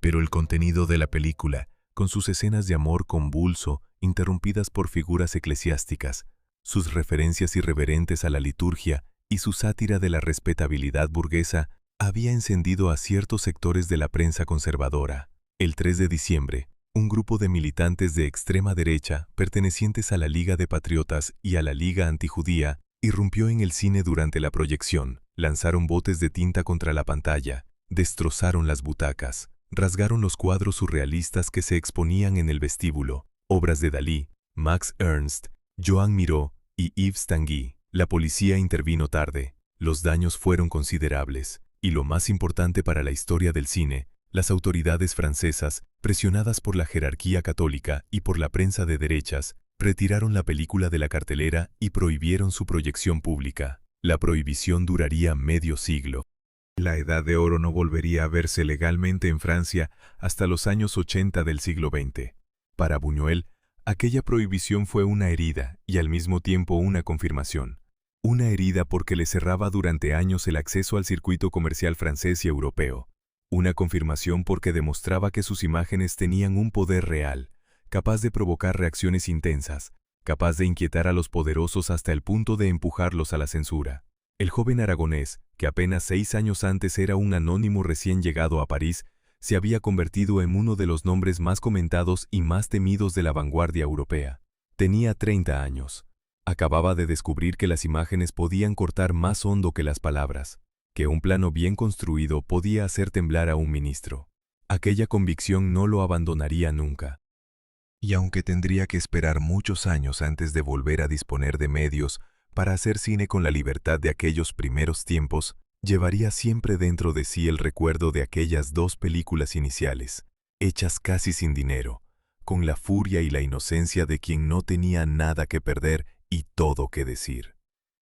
Pero el contenido de la película, con sus escenas de amor convulso, interrumpidas por figuras eclesiásticas, sus referencias irreverentes a la liturgia y su sátira de la respetabilidad burguesa, había encendido a ciertos sectores de la prensa conservadora. El 3 de diciembre, un grupo de militantes de extrema derecha, pertenecientes a la Liga de Patriotas y a la Liga Antijudía, irrumpió en el cine durante la proyección, lanzaron botes de tinta contra la pantalla, destrozaron las butacas, rasgaron los cuadros surrealistas que se exponían en el vestíbulo, obras de Dalí, Max Ernst, Joan Miró y Yves Tanguy. La policía intervino tarde, los daños fueron considerables, y lo más importante para la historia del cine, las autoridades francesas, presionadas por la jerarquía católica y por la prensa de derechas, retiraron la película de la cartelera y prohibieron su proyección pública. La prohibición duraría medio siglo. La Edad de Oro no volvería a verse legalmente en Francia hasta los años 80 del siglo XX. Para Buñuel, aquella prohibición fue una herida y al mismo tiempo una confirmación. Una herida porque le cerraba durante años el acceso al circuito comercial francés y europeo. Una confirmación porque demostraba que sus imágenes tenían un poder real, capaz de provocar reacciones intensas, capaz de inquietar a los poderosos hasta el punto de empujarlos a la censura. El joven aragonés, que apenas 6 años antes era un anónimo recién llegado a París, se había convertido en uno de los nombres más comentados y más temidos de la vanguardia europea. Tenía 30 años. Acababa de descubrir que las imágenes podían cortar más hondo que las palabras, que un plano bien construido podía hacer temblar a un ministro. Aquella convicción no lo abandonaría nunca. Y aunque tendría que esperar muchos años antes de volver a disponer de medios para hacer cine con la libertad de aquellos primeros tiempos, llevaría siempre dentro de sí el recuerdo de aquellas dos películas iniciales, hechas casi sin dinero, con la furia y la inocencia de quien no tenía nada que perder y todo que decir.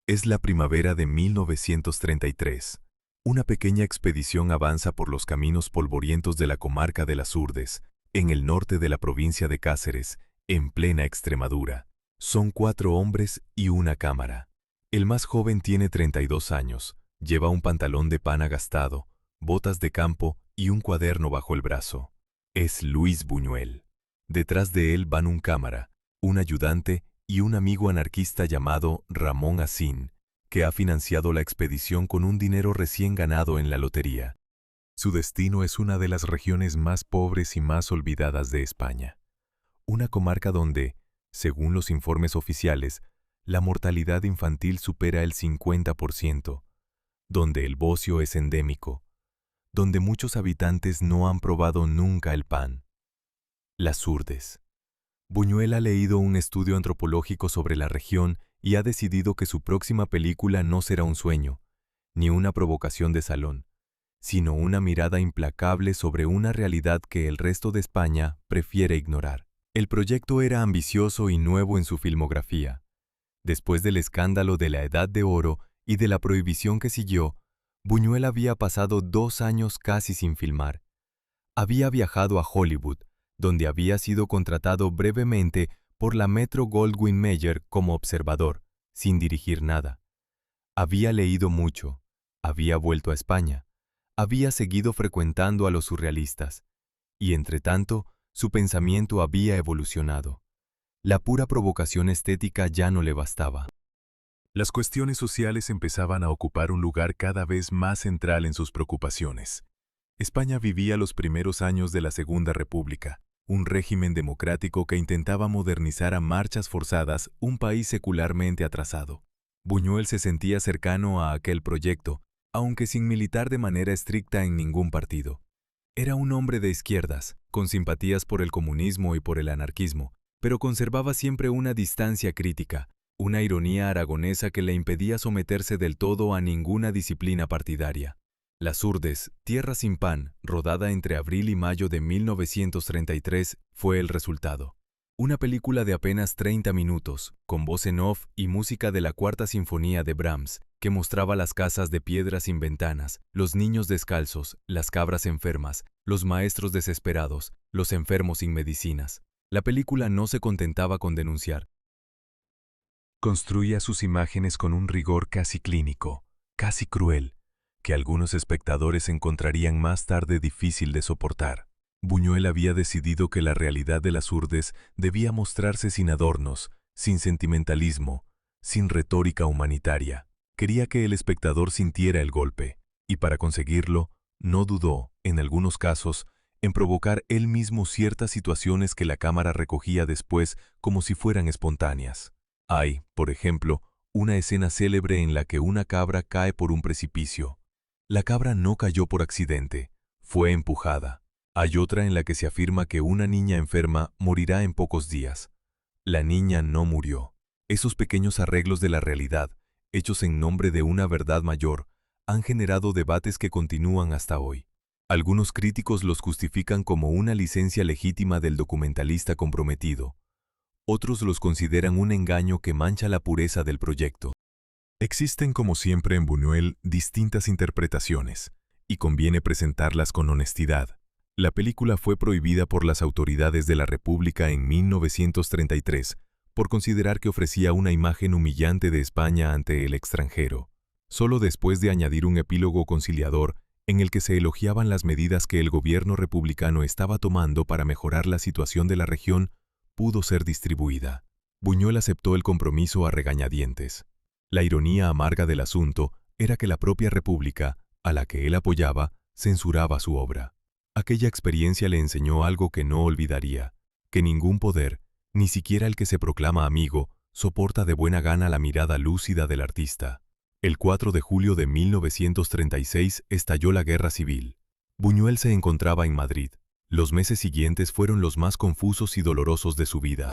Es la primavera de 1933. Una pequeña expedición avanza por los caminos polvorientos de la comarca de las Urdes, en el norte de la provincia de Cáceres, en plena Extremadura. Son 4 hombres y una cámara. El más joven tiene 32 años, lleva un pantalón de pana gastado, botas de campo y un cuaderno bajo el brazo. Es Luis Buñuel. Detrás de él van un cámara, un ayudante y un amigo anarquista llamado Ramón Asín, que ha financiado la expedición con un dinero recién ganado en la lotería. Su destino es una de las regiones más pobres y más olvidadas de España. Una comarca donde, según los informes oficiales, la mortalidad infantil supera el 50%, donde el bocio es endémico, donde muchos habitantes no han probado nunca el pan. Las Urdes. Buñuel ha leído un estudio antropológico sobre la región y ha decidido que su próxima película no será un sueño, ni una provocación de salón, sino una mirada implacable sobre una realidad que el resto de España prefiere ignorar. El proyecto era ambicioso y nuevo en su filmografía. Después del escándalo de la Edad de Oro y de la prohibición que siguió, Buñuel había pasado 2 años casi sin filmar. Había viajado a Hollywood, donde había sido contratado brevemente por la Metro-Goldwyn-Mayer como observador, sin dirigir nada. Había leído mucho, había vuelto a España, había seguido frecuentando a los surrealistas, y entretanto, su pensamiento había evolucionado. La pura provocación estética ya no le bastaba. Las cuestiones sociales empezaban a ocupar un lugar cada vez más central en sus preocupaciones. España vivía los primeros años de la Segunda República, un régimen democrático que intentaba modernizar a marchas forzadas un país secularmente atrasado. Buñuel se sentía cercano a aquel proyecto, aunque sin militar de manera estricta en ningún partido. Era un hombre de izquierdas, con simpatías por el comunismo y por el anarquismo, pero conservaba siempre una distancia crítica, una ironía aragonesa que le impedía someterse del todo a ninguna disciplina partidaria. Las Urdes, Tierra sin pan, rodada entre abril y mayo de 1933, fue el resultado. Una película de apenas 30 minutos, con voz en off y música de la Cuarta Sinfonía de Brahms, que mostraba las casas de piedra sin ventanas, los niños descalzos, las cabras enfermas, los maestros desesperados, los enfermos sin medicinas. La película no se contentaba con denunciar. Construía sus imágenes con un rigor casi clínico, casi cruel, que algunos espectadores encontrarían más tarde difícil de soportar. Buñuel había decidido que la realidad de las Urdes debía mostrarse sin adornos, sin sentimentalismo, sin retórica humanitaria. Quería que el espectador sintiera el golpe, y para conseguirlo, no dudó, en algunos casos, en provocar él mismo ciertas situaciones que la cámara recogía después como si fueran espontáneas. Hay, por ejemplo, una escena célebre en la que una cabra cae por un precipicio. La cabra no cayó por accidente, fue empujada. Hay otra en la que se afirma que una niña enferma morirá en pocos días. La niña no murió. Esos pequeños arreglos de la realidad, hechos en nombre de una verdad mayor, han generado debates que continúan hasta hoy. Algunos críticos los justifican como una licencia legítima del documentalista comprometido. Otros los consideran un engaño que mancha la pureza del proyecto. Existen, como siempre en Buñuel, distintas interpretaciones, y conviene presentarlas con honestidad. La película fue prohibida por las autoridades de la República en 1933, por considerar que ofrecía una imagen humillante de España ante el extranjero. Solo después de añadir un epílogo conciliador, en el que se elogiaban las medidas que el gobierno republicano estaba tomando para mejorar la situación de la región, pudo ser distribuida. Buñuel aceptó el compromiso a regañadientes. La ironía amarga del asunto era que la propia República, a la que él apoyaba, censuraba su obra. Aquella experiencia le enseñó algo que no olvidaría, que ningún poder, ni siquiera el que se proclama amigo, soporta de buena gana la mirada lúcida del artista. El 4 de julio de 1936 estalló la Guerra Civil. Buñuel se encontraba en Madrid. Los meses siguientes fueron los más confusos y dolorosos de su vida.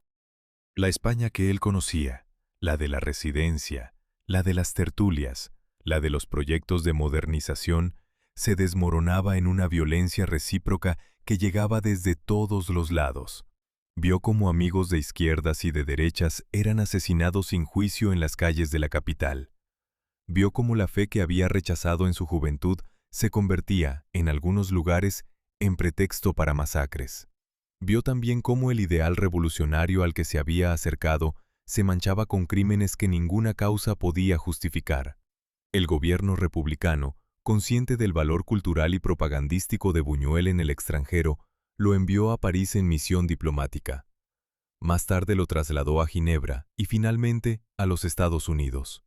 La España que él conocía, la de la residencia, la de las tertulias, la de los proyectos de modernización, se desmoronaba en una violencia recíproca que llegaba desde todos los lados. Vio cómo amigos de izquierdas y de derechas eran asesinados sin juicio en las calles de la capital. Vio cómo la fe que había rechazado en su juventud se convertía, en algunos lugares, en pretexto para masacres. Vio también cómo el ideal revolucionario al que se había acercado se manchaba con crímenes que ninguna causa podía justificar. El gobierno republicano, consciente del valor cultural y propagandístico de Buñuel en el extranjero, lo envió a París en misión diplomática. Más tarde lo trasladó a Ginebra y finalmente a los Estados Unidos.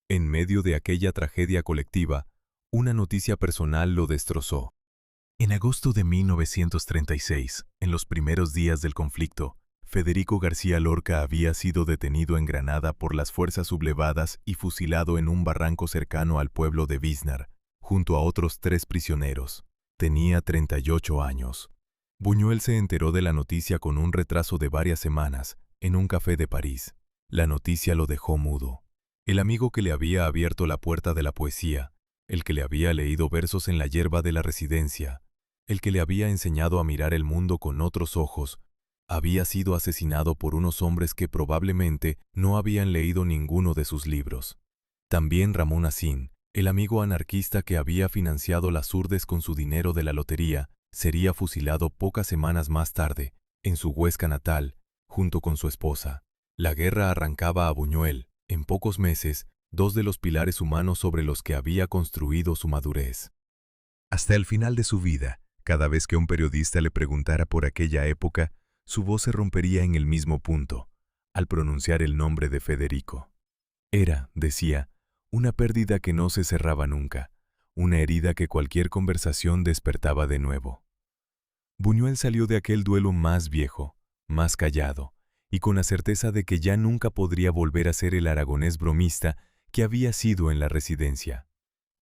En medio de aquella tragedia colectiva, una noticia personal lo destrozó. En agosto de 1936, en los primeros días del conflicto, Federico García Lorca había sido detenido en Granada por las fuerzas sublevadas y fusilado en un barranco cercano al pueblo de Biznar, junto a otros 3 prisioneros. Tenía 38 años. Buñuel se enteró de la noticia con un retraso de varias semanas, en un café de París. La noticia lo dejó mudo. El amigo que le había abierto la puerta de la poesía, el que le había leído versos en la hierba de la residencia, el que le había enseñado a mirar el mundo con otros ojos, había sido asesinado por unos hombres que probablemente no habían leído ninguno de sus libros. También Ramón Acín, el amigo anarquista que había financiado las urdes con su dinero de la lotería, sería fusilado pocas semanas más tarde, en su Huesca natal, junto con su esposa. La guerra arrancaba a Buñuel, en pocos meses, 2 de los pilares humanos sobre los que había construido su madurez. Hasta el final de su vida, cada vez que un periodista le preguntara por aquella época, su voz se rompería en el mismo punto, al pronunciar el nombre de Federico. Era, decía, una pérdida que no se cerraba nunca, una herida que cualquier conversación despertaba de nuevo. Buñuel salió de aquel duelo más viejo, más callado, y con la certeza de que ya nunca podría volver a ser el aragonés bromista que había sido en la residencia.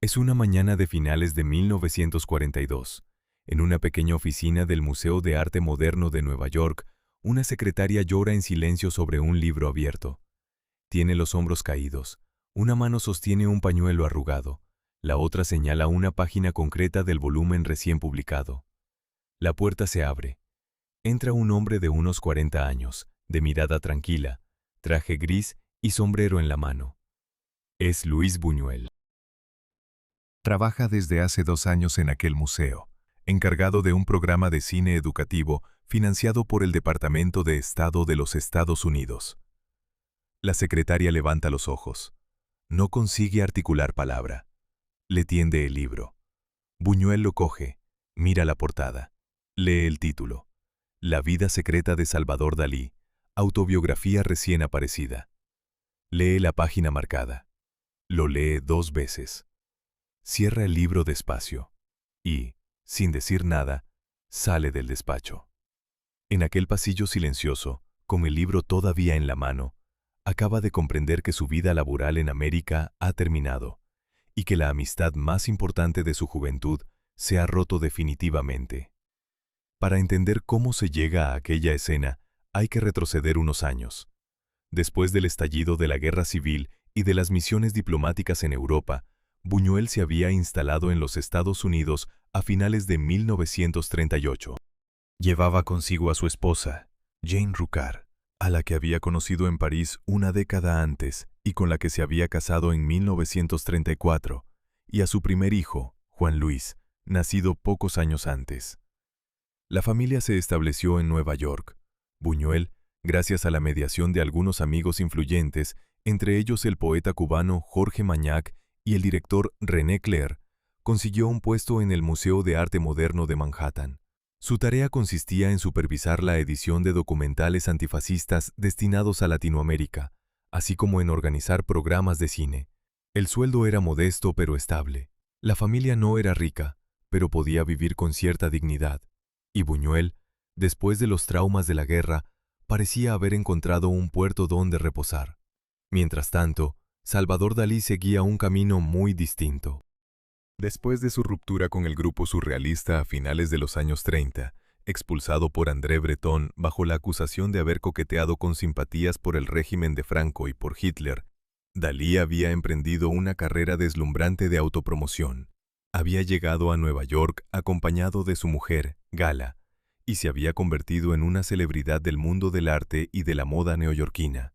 Es una mañana de finales de 1942. En una pequeña oficina del Museo de Arte Moderno de Nueva York, una secretaria llora en silencio sobre un libro abierto. Tiene los hombros caídos. Una mano sostiene un pañuelo arrugado. La otra señala una página concreta del volumen recién publicado. La puerta se abre. Entra un hombre de unos 40 años, de mirada tranquila, traje gris y sombrero en la mano. Es Luis Buñuel. Trabaja desde hace 2 años en aquel museo, encargado de un programa de cine educativo financiado por el Departamento de Estado de los Estados Unidos. La secretaria levanta los ojos. No consigue articular palabra. Le tiende el libro. Buñuel lo coge, mira la portada. Lee el título. La vida secreta de Salvador Dalí, autobiografía recién aparecida. Lee la página marcada. Lo lee 2 veces. Cierra el libro despacio y, sin decir nada, sale del despacho. En aquel pasillo silencioso, con el libro todavía en la mano, acaba de comprender que su vida laboral en América ha terminado y que la amistad más importante de su juventud se ha roto definitivamente. Para entender cómo se llega a aquella escena, hay que retroceder unos años. Después del estallido de la Guerra Civil y de las misiones diplomáticas en Europa, Buñuel se había instalado en los Estados Unidos a finales de 1938. Llevaba consigo a su esposa, Jane Rucard, a la que había conocido en París una década antes y con la que se había casado en 1934, y a su primer hijo, Juan Luis, nacido pocos años antes. La familia se estableció en Nueva York. Buñuel, gracias a la mediación de algunos amigos influyentes, entre ellos el poeta cubano Jorge Mañac y el director René Clair, consiguió un puesto en el Museo de Arte Moderno de Manhattan. Su tarea consistía en supervisar la edición de documentales antifascistas destinados a Latinoamérica, así como en organizar programas de cine. El sueldo era modesto pero estable. La familia no era rica, pero podía vivir con cierta dignidad. Y Buñuel, después de los traumas de la guerra, parecía haber encontrado un puerto donde reposar. Mientras tanto, Salvador Dalí seguía un camino muy distinto. Después de su ruptura con el grupo surrealista a finales de los años 30, expulsado por André Breton bajo la acusación de haber coqueteado con simpatías por el régimen de Franco y por Hitler, Dalí había emprendido una carrera deslumbrante de autopromoción. Había llegado a Nueva York acompañado de su mujer, Gala, y se había convertido en una celebridad del mundo del arte y de la moda neoyorquina.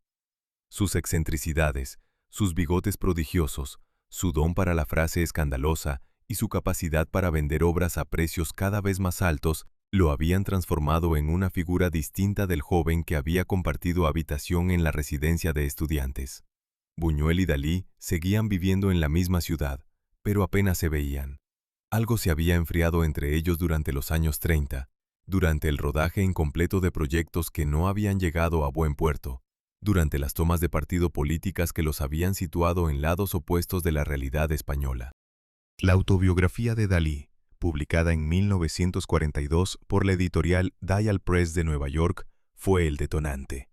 Sus excentricidades, sus bigotes prodigiosos, su don para la frase escandalosa y su capacidad para vender obras a precios cada vez más altos lo habían transformado en una figura distinta del joven que había compartido habitación en la residencia de estudiantes. Buñuel y Dalí seguían viviendo en la misma ciudad, pero apenas se veían. Algo se había enfriado entre ellos durante los años 30, durante el rodaje incompleto de proyectos que no habían llegado a buen puerto. durante las tomas de partido políticas que los habían situado en lados opuestos de la realidad española. La autobiografía de Dalí, publicada en 1942 por la editorial Dial Press de Nueva York, fue el detonante.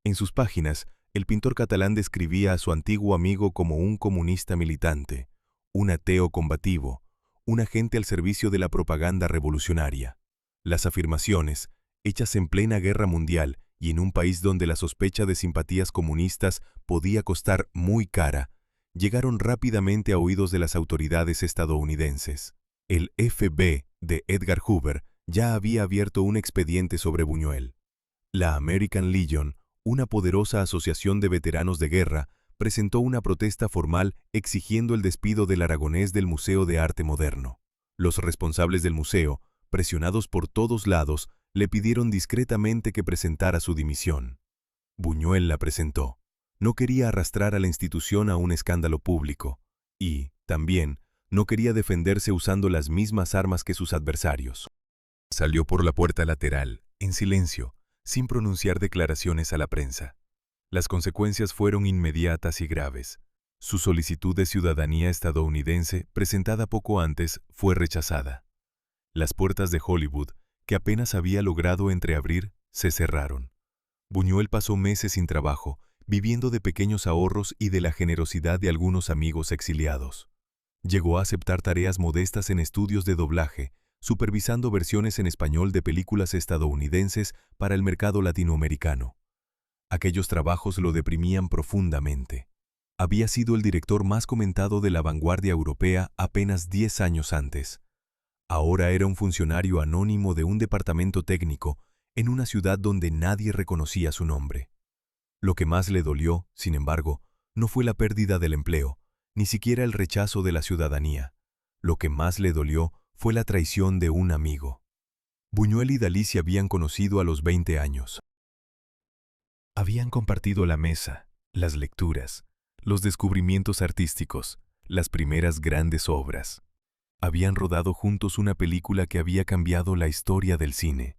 En sus páginas, el pintor catalán describía a su antiguo amigo como un comunista militante, un ateo combativo, un agente al servicio de la propaganda revolucionaria. Las afirmaciones, hechas en plena guerra mundial y en un país donde la sospecha de simpatías comunistas podía costar muy cara, llegaron rápidamente a oídos de las autoridades estadounidenses. El FB de Edgar Hoover ya había abierto un expediente sobre Buñuel. La American Legion, una poderosa asociación de veteranos de guerra, presentó una protesta formal exigiendo el despido del aragonés del Museo de Arte Moderno. Los responsables del museo, presionados por todos lados, le pidieron discretamente que presentara su dimisión. Buñuel la presentó. No quería arrastrar a la institución a un escándalo público y, también, no quería defenderse usando las mismas armas que sus adversarios. Salió por la puerta lateral, en silencio, sin pronunciar declaraciones a la prensa. Las consecuencias fueron inmediatas y graves. Su solicitud de ciudadanía estadounidense, presentada poco antes, fue rechazada. Las puertas de Hollywood, que apenas había logrado entreabrir, se cerraron. Buñuel pasó meses sin trabajo, viviendo de pequeños ahorros y de la generosidad de algunos amigos exiliados. Llegó a aceptar tareas modestas en estudios de doblaje, supervisando versiones en español de películas estadounidenses para el mercado latinoamericano. Aquellos trabajos lo deprimían profundamente. Había sido el director más comentado de la vanguardia europea apenas 10 años antes. Ahora era un funcionario anónimo de un departamento técnico en una ciudad donde nadie reconocía su nombre. Lo que más le dolió, sin embargo, no fue la pérdida del empleo, ni siquiera el rechazo de la ciudadanía. Lo que más le dolió fue la traición de un amigo. Buñuel y Dalí se habían conocido a los 20 años. Habían compartido la mesa, las lecturas, los descubrimientos artísticos, las primeras grandes obras. Habían rodado juntos una película que había cambiado la historia del cine.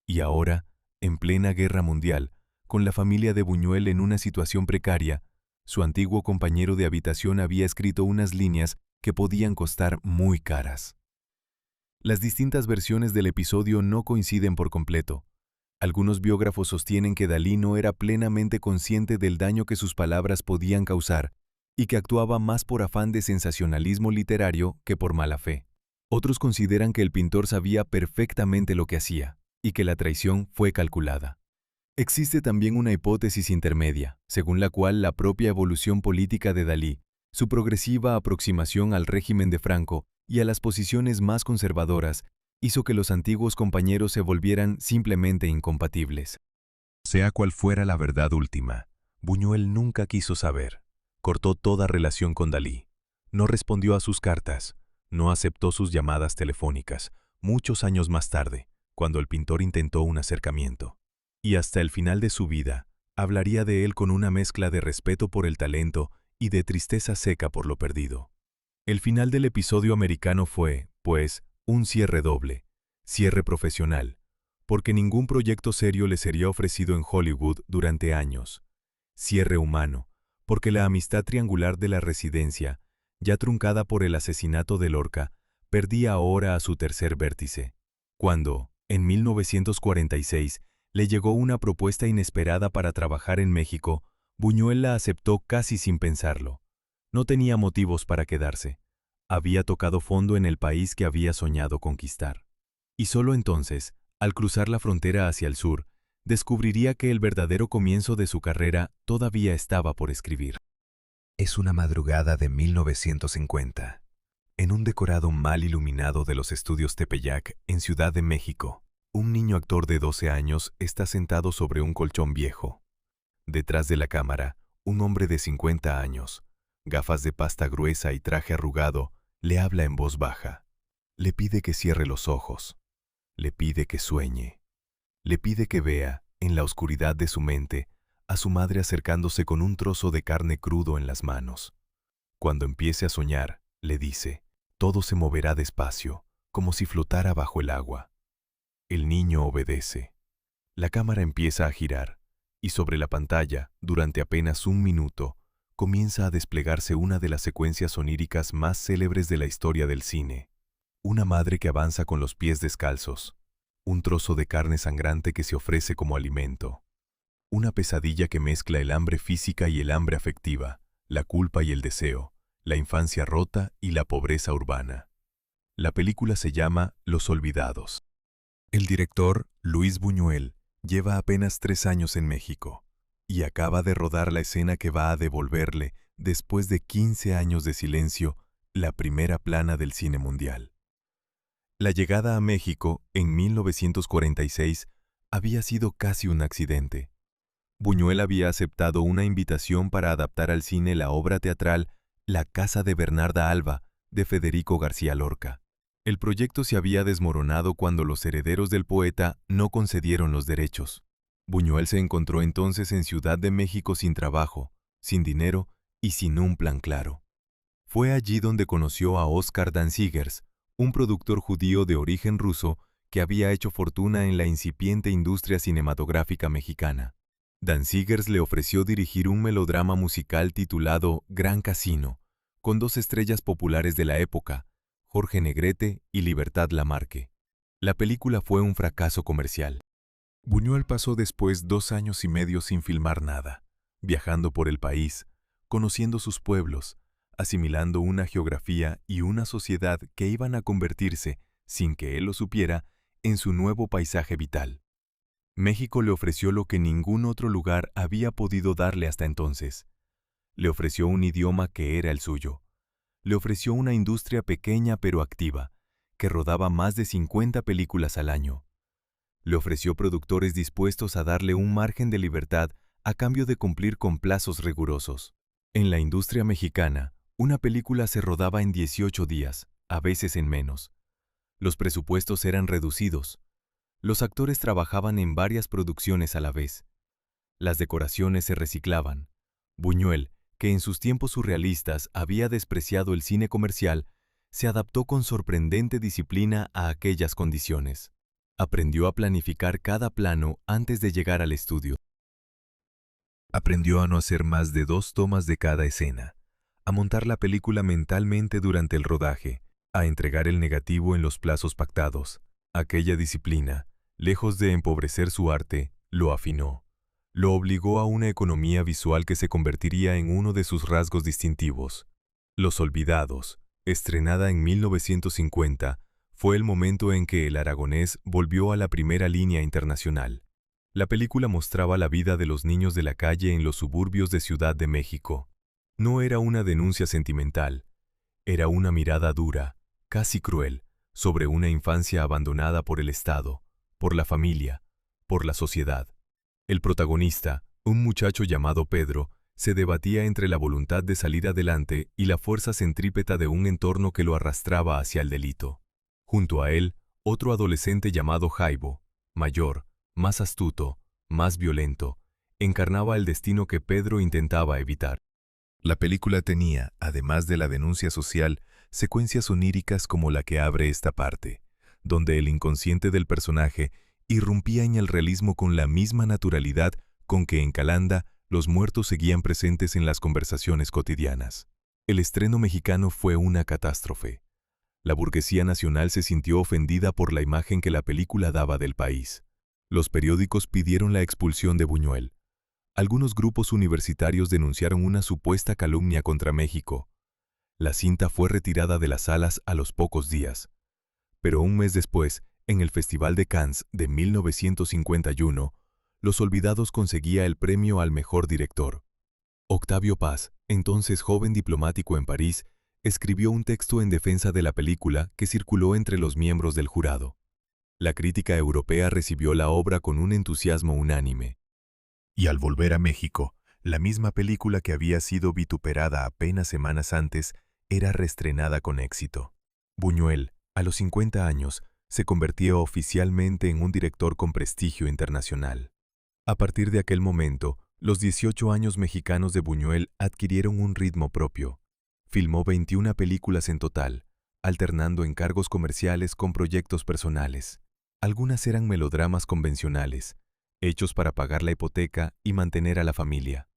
Y ahora, en plena guerra mundial, con la familia de Buñuel en una situación precaria, su antiguo compañero de habitación había escrito unas líneas que podían costar muy caras. Las distintas versiones del episodio no coinciden por completo. Algunos biógrafos sostienen que Dalí no era plenamente consciente del daño que sus palabras podían causar y que actuaba más por afán de sensacionalismo literario que por mala fe. Otros consideran que el pintor sabía perfectamente lo que hacía y que la traición fue calculada. Existe también una hipótesis intermedia, según la cual la propia evolución política de Dalí, su progresiva aproximación al régimen de Franco y a las posiciones más conservadoras, hizo que los antiguos compañeros se volvieran simplemente incompatibles. Sea cual fuera la verdad última, Buñuel nunca quiso saber. Cortó toda relación con Dalí. No respondió a sus cartas, no aceptó sus llamadas telefónicas, muchos años más tarde, cuando el pintor intentó un acercamiento. Y hasta el final de su vida, hablaría de él con una mezcla de respeto por el talento y de tristeza seca por lo perdido. El final del episodio americano fue, pues, un cierre doble, cierre profesional, porque ningún proyecto serio le sería ofrecido en Hollywood durante años. Cierre humano, porque la amistad triangular de la residencia, ya truncada por el asesinato de Lorca, perdía ahora a su tercer vértice. Cuando, en 1946, le llegó una propuesta inesperada para trabajar en México, Buñuel la aceptó casi sin pensarlo. No tenía motivos para quedarse. Había tocado fondo en el país que había soñado conquistar. Y solo entonces, al cruzar la frontera hacia el sur, descubriría que el verdadero comienzo de su carrera todavía estaba por escribir. Es una madrugada de 1950. En un decorado mal iluminado de los estudios Tepeyac, en Ciudad de México, un niño actor de 12 años está sentado sobre un colchón viejo. Detrás de la cámara, un hombre de 50 años, gafas de pasta gruesa y traje arrugado, le habla en voz baja. Le pide que cierre los ojos. Le pide que sueñe. Le pide que vea, en la oscuridad de su mente, a su madre acercándose con un trozo de carne crudo en las manos. Cuando empiece a soñar, le dice, todo se moverá despacio, como si flotara bajo el agua. El niño obedece. La cámara empieza a girar, y sobre la pantalla, durante apenas un minuto, comienza a desplegarse una de las secuencias oníricas más célebres de la historia del cine. Una madre que avanza con los pies descalzos, un trozo de carne sangrante que se ofrece como alimento, una pesadilla que mezcla el hambre física y el hambre afectiva, la culpa y el deseo, la infancia rota y la pobreza urbana. La película se llama Los Olvidados. El director, Luis Buñuel, lleva apenas 3 años en México y acaba de rodar la escena que va a devolverle, después de 15 años de silencio, la primera plana del cine mundial. La llegada a México, en 1946, había sido casi un accidente. Buñuel había aceptado una invitación para adaptar al cine la obra teatral La casa de Bernarda Alba, de Federico García Lorca. El proyecto se había desmoronado cuando los herederos del poeta no concedieron los derechos. Buñuel se encontró entonces en Ciudad de México sin trabajo, sin dinero y sin un plan claro. Fue allí donde conoció a Oscar Danzigers, un productor judío de origen ruso que había hecho fortuna en la incipiente industria cinematográfica mexicana. Danzigers le ofreció dirigir un melodrama musical titulado Gran Casino, con 2 estrellas populares de la época, Jorge Negrete y Libertad Lamarque. La película fue un fracaso comercial. Buñuel pasó después 2 años y medio sin filmar nada, viajando por el país, conociendo sus pueblos, asimilando una geografía y una sociedad que iban a convertirse, sin que él lo supiera, en su nuevo paisaje vital. México le ofreció lo que ningún otro lugar había podido darle hasta entonces. Le ofreció un idioma que era el suyo. Le ofreció una industria pequeña pero activa, que rodaba más de 50 películas al año. Le ofreció productores dispuestos a darle un margen de libertad a cambio de cumplir con plazos rigurosos. En la industria mexicana, una película se rodaba en 18 días, a veces en menos. Los presupuestos eran reducidos. Los actores trabajaban en varias producciones a la vez. Las decoraciones se reciclaban. Buñuel, que en sus tiempos surrealistas había despreciado el cine comercial, se adaptó con sorprendente disciplina a aquellas condiciones. Aprendió a planificar cada plano antes de llegar al estudio. Aprendió a no hacer más de 2 tomas de cada escena, a montar la película mentalmente durante el rodaje, a entregar el negativo en los plazos pactados. Aquella disciplina, lejos de empobrecer su arte, lo afinó. Lo obligó a una economía visual que se convertiría en uno de sus rasgos distintivos. Los Olvidados, estrenada en 1950, fue el momento en que el aragonés volvió a la primera línea internacional. La película mostraba la vida de los niños de la calle en los suburbios de Ciudad de México. No era una denuncia sentimental, era una mirada dura, casi cruel, sobre una infancia abandonada por el Estado, por la familia, por la sociedad. El protagonista, un muchacho llamado Pedro, se debatía entre la voluntad de salir adelante y la fuerza centrípeta de un entorno que lo arrastraba hacia el delito. Junto a él, otro adolescente llamado Jaibo, mayor, más astuto, más violento, encarnaba el destino que Pedro intentaba evitar. La película tenía, además de la denuncia social, secuencias oníricas como la que abre esta parte, donde el inconsciente del personaje irrumpía en el realismo con la misma naturalidad con que en Calanda los muertos seguían presentes en las conversaciones cotidianas. El estreno mexicano fue una catástrofe. La burguesía nacional se sintió ofendida por la imagen que la película daba del país. Los periódicos pidieron la expulsión de Buñuel. Algunos grupos universitarios denunciaron una supuesta calumnia contra México. La cinta fue retirada de las salas a los pocos días. Pero un mes después, en el Festival de Cannes de 1951, Los Olvidados conseguía el premio al mejor director. Octavio Paz, entonces joven diplomático en París, escribió un texto en defensa de la película que circuló entre los miembros del jurado. La crítica europea recibió la obra con un entusiasmo unánime. Y al volver a México, la misma película que había sido vituperada apenas semanas antes era reestrenada con éxito. Buñuel, a los 50 años, se convirtió oficialmente en un director con prestigio internacional. A partir de aquel momento, los 18 años mexicanos de Buñuel adquirieron un ritmo propio. Filmó 21 películas en total, alternando encargos comerciales con proyectos personales. Algunas eran melodramas convencionales, hechos para pagar la hipoteca y mantener a la familia.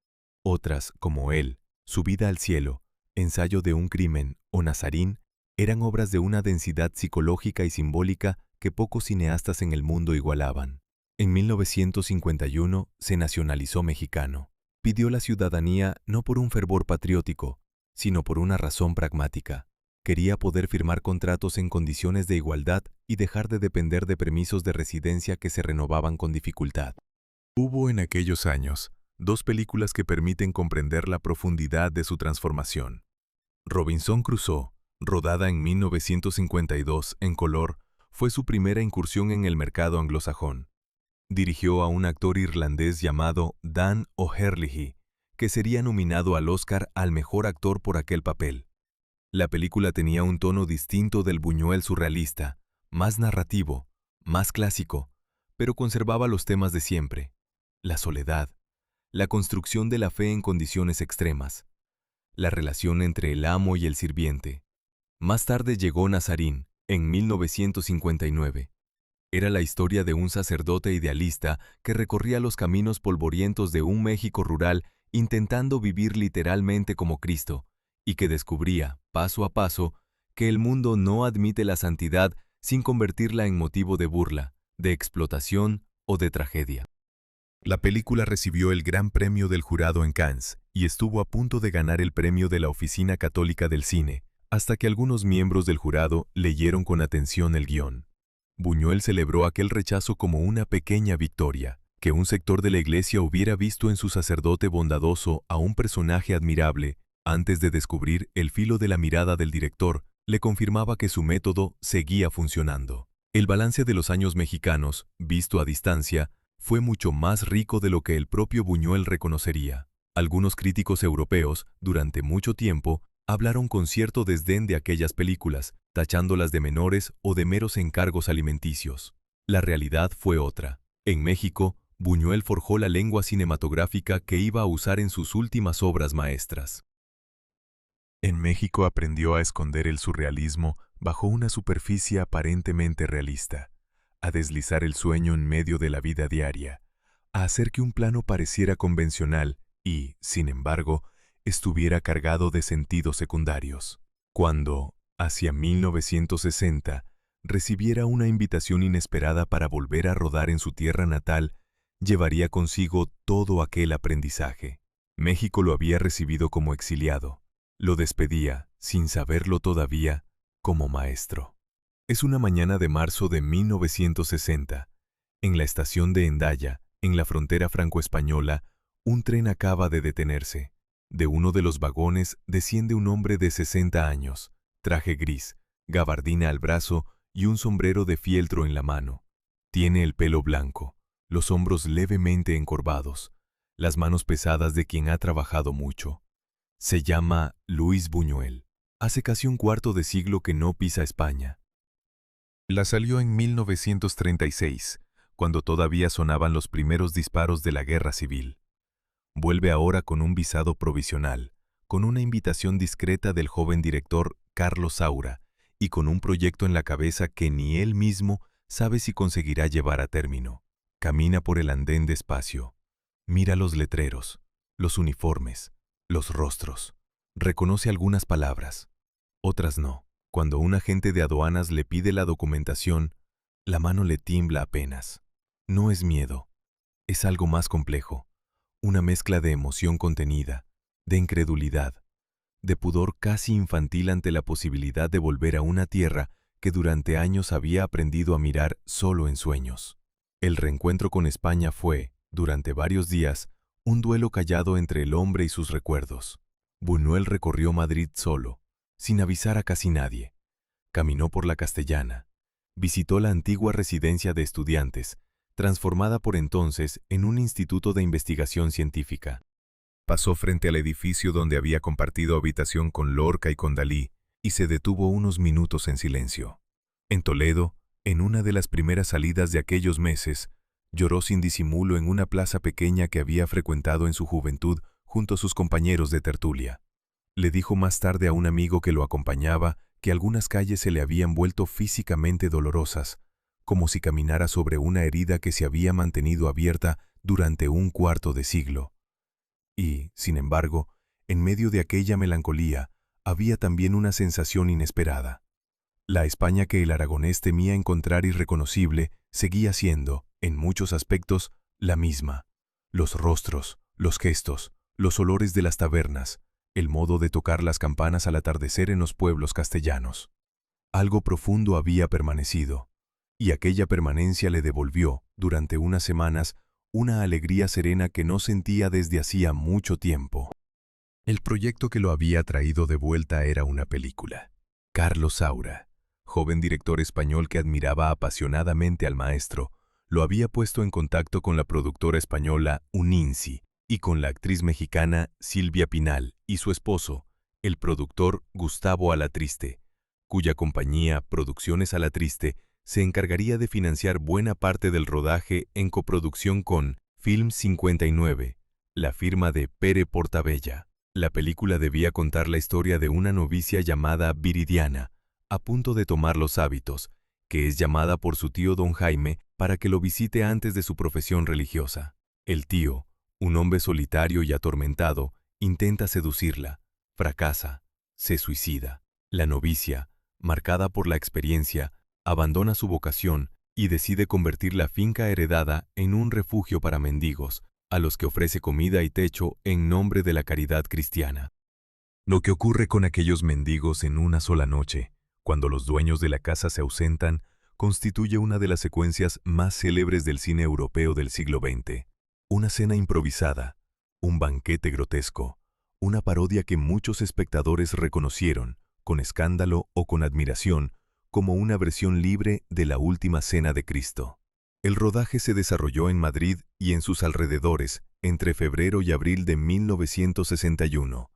Otras, como él, Su vida al cielo, Ensayo de un crimen o Nazarín, eran obras de una densidad psicológica y simbólica que pocos cineastas en el mundo igualaban. En 1951 se nacionalizó mexicano. Pidió la ciudadanía no por un fervor patriótico, sino por una razón pragmática. Quería poder firmar contratos en condiciones de igualdad y dejar de depender de permisos de residencia que se renovaban con dificultad. Hubo en aquellos años 2 películas que permiten comprender la profundidad de su transformación. Robinson Crusoe, rodada en 1952 en color, fue su primera incursión en el mercado anglosajón. Dirigió a un actor irlandés llamado Dan O'Herlihy, que sería nominado al Oscar al mejor actor por aquel papel. La película tenía un tono distinto del Buñuel surrealista, más narrativo, más clásico, pero conservaba los temas de siempre: la soledad, la construcción de la fe en condiciones extremas, la relación entre el amo y el sirviente. Más tarde llegó Nazarín, en 1959. Era la historia de un sacerdote idealista que recorría los caminos polvorientos de un México rural intentando vivir literalmente como Cristo, y que descubría, paso a paso, que el mundo no admite la santidad sin convertirla en motivo de burla, de explotación o de tragedia. La película recibió el Gran Premio del Jurado en Cannes y estuvo a punto de ganar el premio de la Oficina Católica del Cine, hasta que algunos miembros del jurado leyeron con atención el guión. Buñuel celebró aquel rechazo como una pequeña victoria, que un sector de la Iglesia hubiera visto en su sacerdote bondadoso a un personaje admirable. Antes de descubrir el filo de la mirada del director, le confirmaba que su método seguía funcionando. El balance de los años mexicanos, visto a distancia, fue mucho más rico de lo que el propio Buñuel reconocería. Algunos críticos europeos, durante mucho tiempo, hablaron con cierto desdén de aquellas películas, tachándolas de menores o de meros encargos alimenticios. La realidad fue otra. En México, Buñuel forjó la lengua cinematográfica que iba a usar en sus últimas obras maestras. En México aprendió a esconder el surrealismo bajo una superficie aparentemente realista, a deslizar el sueño en medio de la vida diaria, a hacer que un plano pareciera convencional y, sin embargo, estuviera cargado de sentidos secundarios. Cuando, hacia 1960, recibiera una invitación inesperada para volver a rodar en su tierra natal, llevaría consigo todo aquel aprendizaje. México lo había recibido como exiliado. Lo despedía, sin saberlo todavía, como maestro. Es una mañana de marzo de 1960. En la estación de Hendaya, en la frontera franco-española, un tren acaba de detenerse. De uno de los vagones desciende un hombre de 60 años, traje gris, gabardina al brazo y un sombrero de fieltro en la mano. Tiene el pelo blanco, los hombros levemente encorvados, las manos pesadas de quien ha trabajado mucho. Se llama Luis Buñuel. Hace casi un cuarto de siglo que no pisa España. La salió en 1936, cuando todavía sonaban los primeros disparos de la Guerra Civil. Vuelve ahora con un visado provisional, con una invitación discreta del joven director Carlos Saura y con un proyecto en la cabeza que ni él mismo sabe si conseguirá llevar a término. Camina por el andén despacio. Mira los letreros, los uniformes, los rostros. Reconoce algunas palabras, otras no. Cuando un agente de aduanas le pide la documentación, la mano le tiembla apenas. No es miedo, es algo más complejo. Una mezcla de emoción contenida, de incredulidad, de pudor casi infantil ante la posibilidad de volver a una tierra que durante años había aprendido a mirar solo en sueños. El reencuentro con España fue, durante varios días, un duelo callado entre el hombre y sus recuerdos. Buñuel recorrió Madrid solo, sin avisar a casi nadie. Caminó por la Castellana. Visitó la antigua residencia de estudiantes, transformada por entonces en un instituto de investigación científica. Pasó frente al edificio donde había compartido habitación con Lorca y con Dalí, y se detuvo unos minutos en silencio. En Toledo, en una de las primeras salidas de aquellos meses, lloró sin disimulo en una plaza pequeña que había frecuentado en su juventud junto a sus compañeros de tertulia. Le dijo más tarde a un amigo que lo acompañaba que algunas calles se le habían vuelto físicamente dolorosas, como si caminara sobre una herida que se había mantenido abierta durante un cuarto de siglo. Y, sin embargo, en medio de aquella melancolía, había también una sensación inesperada. La España que el aragonés temía encontrar irreconocible seguía siendo, en muchos aspectos, la misma. Los rostros, los gestos, los olores de las tabernas, el modo de tocar las campanas al atardecer en los pueblos castellanos. Algo profundo había permanecido, y aquella permanencia le devolvió, durante unas semanas, una alegría serena que no sentía desde hacía mucho tiempo. El proyecto que lo había traído de vuelta era una película. Carlos Saura, joven director español que admiraba apasionadamente al maestro, lo había puesto en contacto con la productora española Uninsi y con la actriz mexicana Silvia Pinal y su esposo, el productor Gustavo Alatriste, cuya compañía Producciones Alatriste se encargaría de financiar buena parte del rodaje en coproducción con Film 59, la firma de Pere Portabella. La película debía contar la historia de una novicia llamada Viridiana, a punto de tomar los hábitos, que es llamada por su tío don Jaime para que lo visite antes de su profesión religiosa. El tío, un hombre solitario y atormentado, intenta seducirla, fracasa, se suicida. La novicia, marcada por la experiencia, abandona su vocación y decide convertir la finca heredada en un refugio para mendigos, a los que ofrece comida y techo en nombre de la caridad cristiana. Lo que ocurre con aquellos mendigos en una sola noche, cuando los dueños de la casa se ausentan, constituye una de las secuencias más célebres del cine europeo del siglo XX. Una cena improvisada, un banquete grotesco, una parodia que muchos espectadores reconocieron, con escándalo o con admiración, como una versión libre de la Última Cena de Cristo. El rodaje se desarrolló en Madrid y en sus alrededores entre febrero y abril de 1961.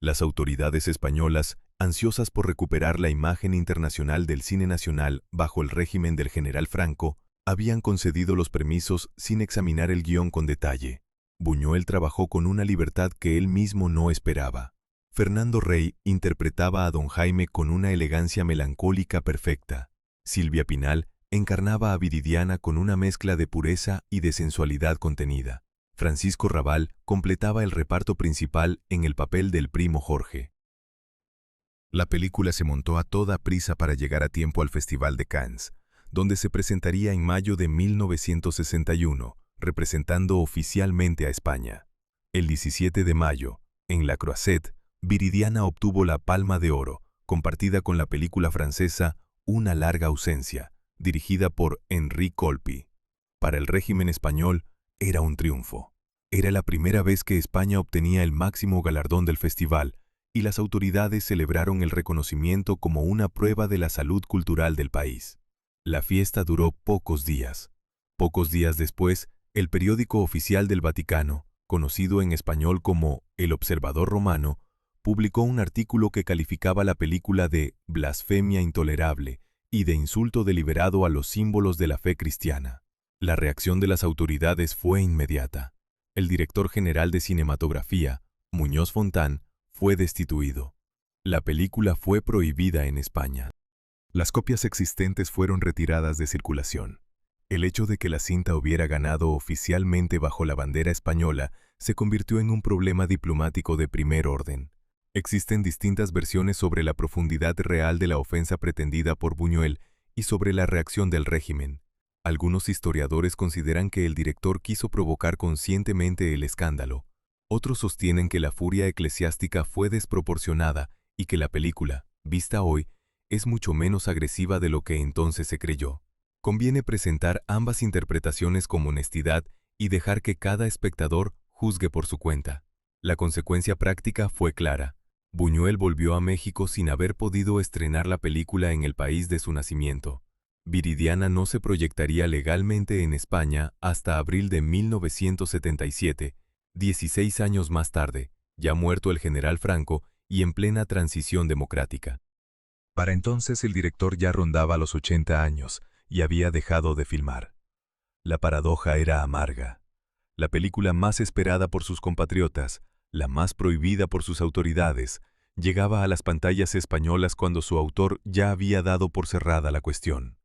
Las autoridades españolas, ansiosas por recuperar la imagen internacional del cine nacional bajo el régimen del general Franco, habían concedido los permisos sin examinar el guión con detalle. Buñuel trabajó con una libertad que él mismo no esperaba. Fernando Rey interpretaba a don Jaime con una elegancia melancólica perfecta. Silvia Pinal encarnaba a Viridiana con una mezcla de pureza y de sensualidad contenida. Francisco Rabal completaba el reparto principal en el papel del primo Jorge. La película se montó a toda prisa para llegar a tiempo al Festival de Cannes, donde se presentaría en mayo de 1961, representando oficialmente a España. El 17 de mayo, en La Croisette, Viridiana obtuvo la Palma de Oro, compartida con la película francesa Una larga ausencia, dirigida por Henri Colpi. Para el régimen español, era un triunfo. Era la primera vez que España obtenía el máximo galardón del festival, y las autoridades celebraron el reconocimiento como una prueba de la salud cultural del país. La fiesta duró pocos días. Pocos días después, el periódico oficial del Vaticano, conocido en español como El Observador Romano, publicó un artículo que calificaba la película de blasfemia intolerable y de insulto deliberado a los símbolos de la fe cristiana. La reacción de las autoridades fue inmediata. El director general de cinematografía, Muñoz Fontán, fue destituido. La película fue prohibida en España. Las copias existentes fueron retiradas de circulación. El hecho de que la cinta hubiera ganado oficialmente bajo la bandera española se convirtió en un problema diplomático de primer orden. Existen distintas versiones sobre la profundidad real de la ofensa pretendida por Buñuel y sobre la reacción del régimen. Algunos historiadores consideran que el director quiso provocar conscientemente el escándalo. Otros sostienen que la furia eclesiástica fue desproporcionada y que la película, vista hoy, es mucho menos agresiva de lo que entonces se creyó. Conviene presentar ambas interpretaciones con honestidad y dejar que cada espectador juzgue por su cuenta. La consecuencia práctica fue clara. Buñuel volvió a México sin haber podido estrenar la película en el país de su nacimiento. Viridiana no se proyectaría legalmente en España hasta abril de 1977, 16 años más tarde, ya muerto el general Franco y en plena transición democrática. Para entonces el director ya rondaba los 80 años y había dejado de filmar. La paradoja era amarga. La película más esperada por sus compatriotas, la más prohibida por sus autoridades, llegaba a las pantallas españolas cuando su autor ya había dado por cerrada la cuestión.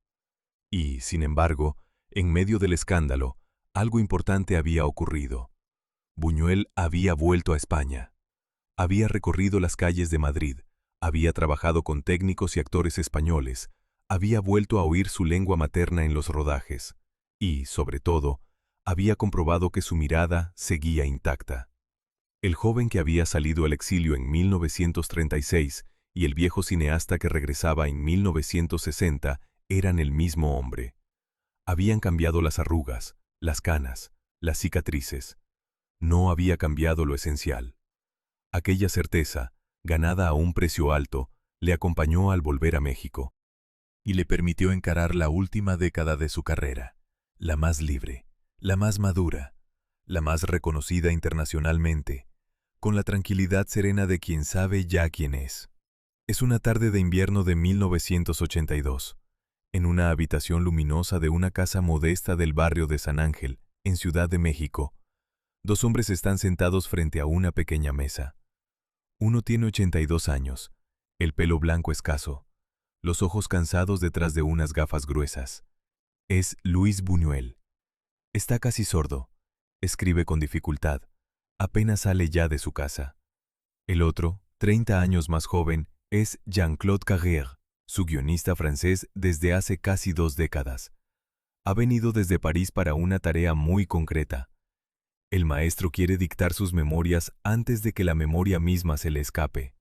Y, sin embargo, en medio del escándalo, algo importante había ocurrido. Buñuel había vuelto a España. Había recorrido las calles de Madrid, había trabajado con técnicos y actores españoles, había vuelto a oír su lengua materna en los rodajes y, sobre todo, había comprobado que su mirada seguía intacta. El joven que había salido al exilio en 1936 y el viejo cineasta que regresaba en 1960 eran el mismo hombre. Habían cambiado las arrugas, las canas, las cicatrices. No había cambiado lo esencial. Aquella certeza, ganada a un precio alto, le acompañó al volver a México y le permitió encarar la última década de su carrera, la más libre, la más madura, la más reconocida internacionalmente, con la tranquilidad serena de quien sabe ya quién es. Es una tarde de invierno de 1982, en una habitación luminosa de una casa modesta del barrio de San Ángel, en Ciudad de México. Dos hombres están sentados frente a una pequeña mesa. Uno tiene 82 años, el pelo blanco escaso, los ojos cansados detrás de unas gafas gruesas. Es Luis Buñuel. Está casi sordo, escribe con dificultad, apenas sale ya de su casa. El otro, 30 años más joven, es Jean-Claude Carrière, su guionista francés desde hace casi 2 décadas. Ha venido desde París para una tarea muy concreta. El maestro quiere dictar sus memorias antes de que la memoria misma se le escape.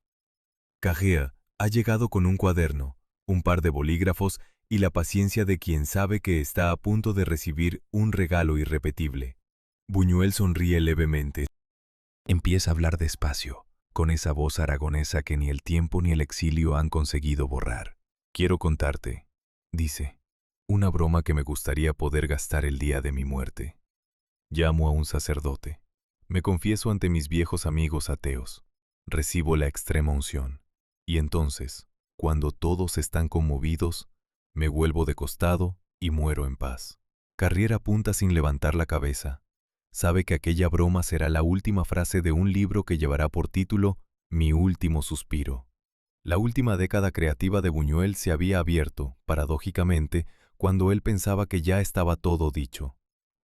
Carrière ha llegado con un cuaderno, un par de bolígrafos y la paciencia de quien sabe que está a punto de recibir un regalo irrepetible. Buñuel sonríe levemente. Empieza a hablar despacio, con esa voz aragonesa que ni el tiempo ni el exilio han conseguido borrar. Quiero contarte, dice, una broma que me gustaría poder gastar el día de mi muerte. Llamo a un sacerdote. Me confieso ante mis viejos amigos ateos. Recibo la extrema unción. Y entonces, cuando todos están conmovidos, me vuelvo de costado y muero en paz. Carrière apunta sin levantar la cabeza. Sabe que aquella broma será la última frase de un libro que llevará por título Mi último suspiro. La última década creativa de Buñuel se había abierto, paradójicamente, cuando él pensaba que ya estaba todo dicho.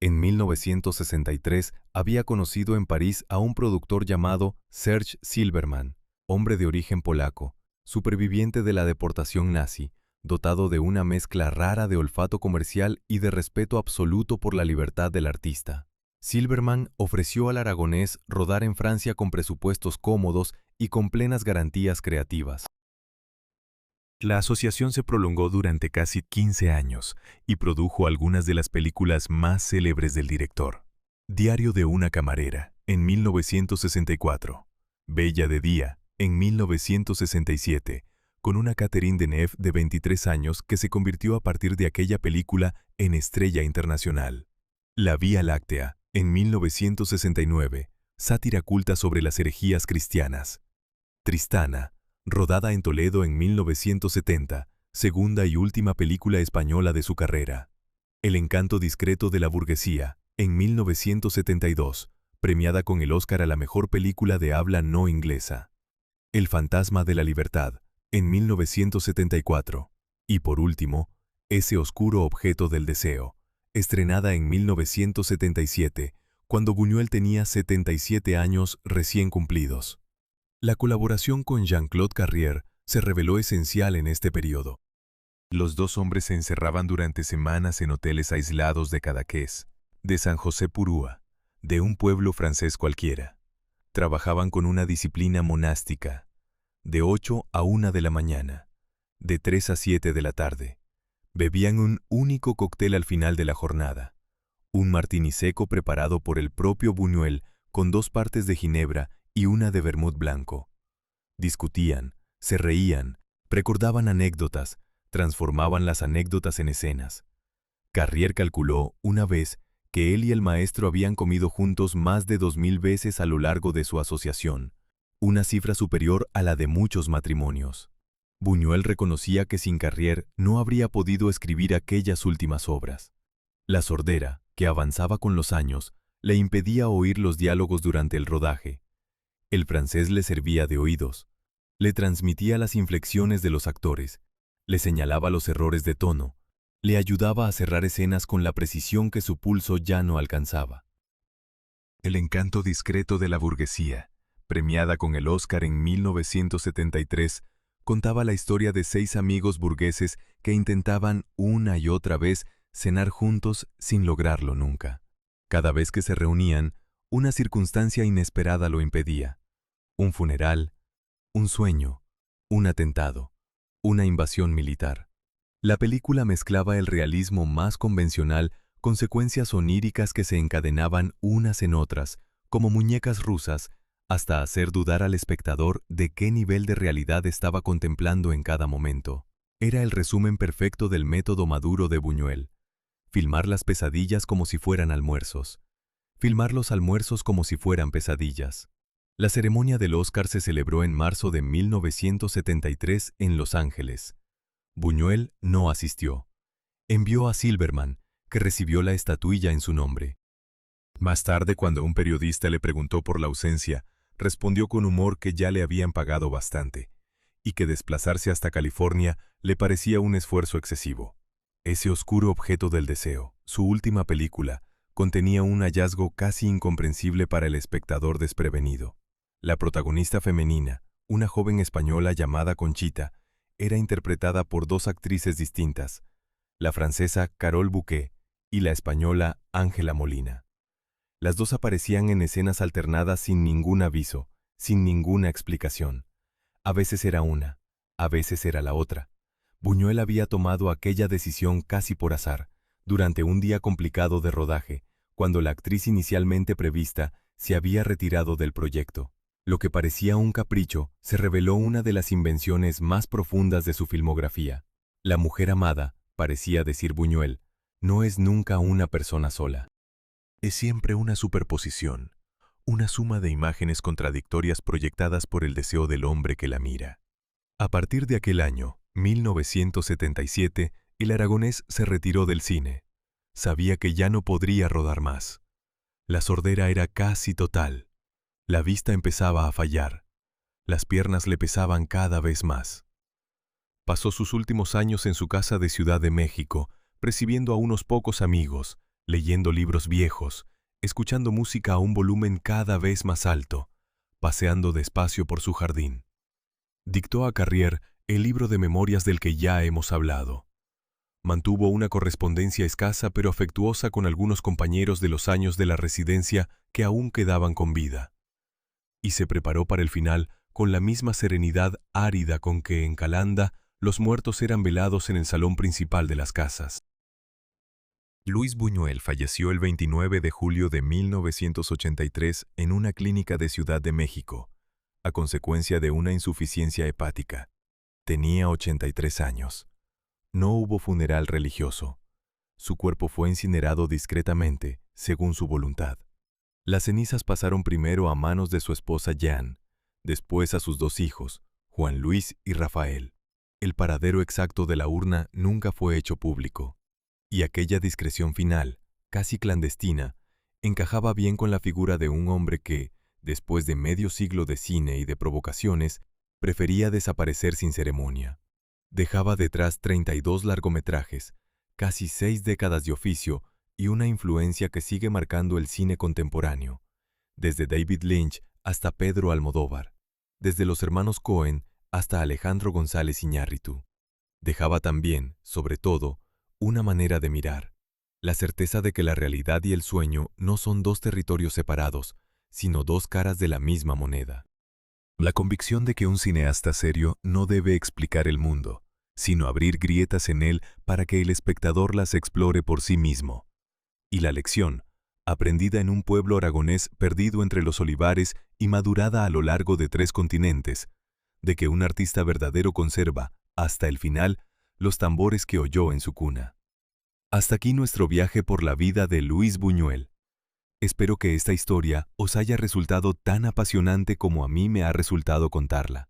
En 1963 había conocido en París a un productor llamado Serge Silberman, hombre de origen polaco, superviviente de la deportación nazi, dotado de una mezcla rara de olfato comercial y de respeto absoluto por la libertad del artista. Silberman ofreció al aragonés rodar en Francia con presupuestos cómodos y con plenas garantías creativas. La asociación se prolongó durante casi 15 años y produjo algunas de las películas más célebres del director. Diario de una camarera, en 1964. Bella de día, en 1967, con una Catherine Deneuve de 23 años que se convirtió a partir de aquella película en estrella internacional. La Vía Láctea, en 1969, sátira culta sobre las herejías cristianas. Tristana, rodada en Toledo en 1970, segunda y última película española de su carrera. El encanto discreto de la burguesía, en 1972, premiada con el Oscar a la mejor película de habla no inglesa. El fantasma de la libertad, en 1974. Y por último, Ese oscuro objeto del deseo, estrenada en 1977, cuando Buñuel tenía 77 años recién cumplidos. La colaboración con Jean-Claude Carrière se reveló esencial en este periodo. Los dos hombres se encerraban durante semanas en hoteles aislados de Cadaqués, de San José Purúa, de un pueblo francés cualquiera. Trabajaban con una disciplina monástica, de 8 a 1 de la mañana, de 3 a 7 de la tarde. Bebían un único cóctel al final de la jornada, un martini seco preparado por el propio Buñuel con 2 partes de ginebra y una de vermut blanco. Discutían, se reían, recordaban anécdotas, transformaban las anécdotas en escenas. Carrière calculó, una vez, que él y el maestro habían comido juntos más de 2000 veces a lo largo de su asociación, una cifra superior a la de muchos matrimonios. Buñuel reconocía que sin Carrière no habría podido escribir aquellas últimas obras. La sordera, que avanzaba con los años, le impedía oír los diálogos durante el rodaje. El francés le servía de oídos, le transmitía las inflexiones de los actores, le señalaba los errores de tono, Le ayudaba a cerrar escenas con la precisión que su pulso ya no alcanzaba. El encanto discreto de la burguesía, premiada con el Oscar en 1973, contaba la historia de 6 amigos burgueses que intentaban una y otra vez cenar juntos sin lograrlo nunca. Cada vez que se reunían, una circunstancia inesperada lo impedía. Un funeral, un sueño, un atentado, una invasión militar. La película mezclaba el realismo más convencional con secuencias oníricas que se encadenaban unas en otras, como muñecas rusas, hasta hacer dudar al espectador de qué nivel de realidad estaba contemplando en cada momento. Era el resumen perfecto del método Maduro de Buñuel. Filmar las pesadillas como si fueran almuerzos. Filmar los almuerzos como si fueran pesadillas. La ceremonia del Oscar se celebró en marzo de 1973 en Los Ángeles. Buñuel no asistió. Envió a Silverman, que recibió la estatuilla en su nombre. Más tarde, cuando un periodista le preguntó por la ausencia, respondió con humor que ya le habían pagado bastante, y que desplazarse hasta California le parecía un esfuerzo excesivo. Ese oscuro objeto del deseo, su última película, contenía un hallazgo casi incomprensible para el espectador desprevenido. La protagonista femenina, una joven española llamada Conchita, era interpretada por 2 actrices distintas, la francesa Carole Bouquet y la española Ángela Molina. Las 2 aparecían en escenas alternadas sin ningún aviso, sin ninguna explicación. A veces era una, a veces era la otra. Buñuel había tomado aquella decisión casi por azar, durante un día complicado de rodaje, cuando la actriz inicialmente prevista se había retirado del proyecto. Lo que parecía un capricho se reveló una de las invenciones más profundas de su filmografía. La mujer amada, parecía decir Buñuel, no es nunca una persona sola. Es siempre una superposición, una suma de imágenes contradictorias proyectadas por el deseo del hombre que la mira. A partir de aquel año, 1977, el aragonés se retiró del cine. Sabía que ya no podría rodar más. La sordera era casi total. La vista empezaba a fallar. Las piernas le pesaban cada vez más. Pasó sus últimos años en su casa de Ciudad de México, recibiendo a unos pocos amigos, leyendo libros viejos, escuchando música a un volumen cada vez más alto, paseando despacio por su jardín. Dictó a Carrier el libro de memorias del que ya hemos hablado. Mantuvo una correspondencia escasa pero afectuosa con algunos compañeros de los años de la residencia que aún quedaban con vida. Y se preparó para el final con la misma serenidad árida con que en Calanda los muertos eran velados en el salón principal de las casas. Luis Buñuel falleció el 29 de julio de 1983 en una clínica de Ciudad de México, a consecuencia de una insuficiencia hepática. Tenía 83 años. No hubo funeral religioso. Su cuerpo fue incinerado discretamente, según su voluntad. Las cenizas pasaron primero a manos de su esposa Jeanne, después a sus 2 hijos, Juan Luis y Rafael. El paradero exacto de la urna nunca fue hecho público, y aquella discreción final, casi clandestina, encajaba bien con la figura de un hombre que, después de medio siglo de cine y de provocaciones, prefería desaparecer sin ceremonia. Dejaba detrás 32 largometrajes, casi 6 décadas de oficio y una influencia que sigue marcando el cine contemporáneo, desde David Lynch hasta Pedro Almodóvar, desde los hermanos Coen hasta Alejandro González Iñárritu. Dejaba también, sobre todo, una manera de mirar, la certeza de que la realidad y el sueño no son 2 territorios separados, sino 2 caras de la misma moneda. La convicción de que un cineasta serio no debe explicar el mundo, sino abrir grietas en él para que el espectador las explore por sí mismo. Y la lección, aprendida en un pueblo aragonés perdido entre los olivares y madurada a lo largo de 3 continentes, de que un artista verdadero conserva, hasta el final, los tambores que oyó en su cuna. Hasta aquí nuestro viaje por la vida de Luis Buñuel. Espero que esta historia os haya resultado tan apasionante como a mí me ha resultado contarla.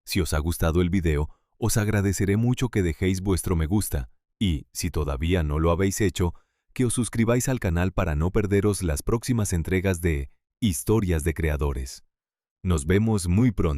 Si os ha gustado el video, os agradeceré mucho que dejéis vuestro me gusta y, si todavía no lo habéis hecho, que os suscribáis al canal para no perderos las próximas entregas de Historias de Creadores. Nos vemos muy pronto.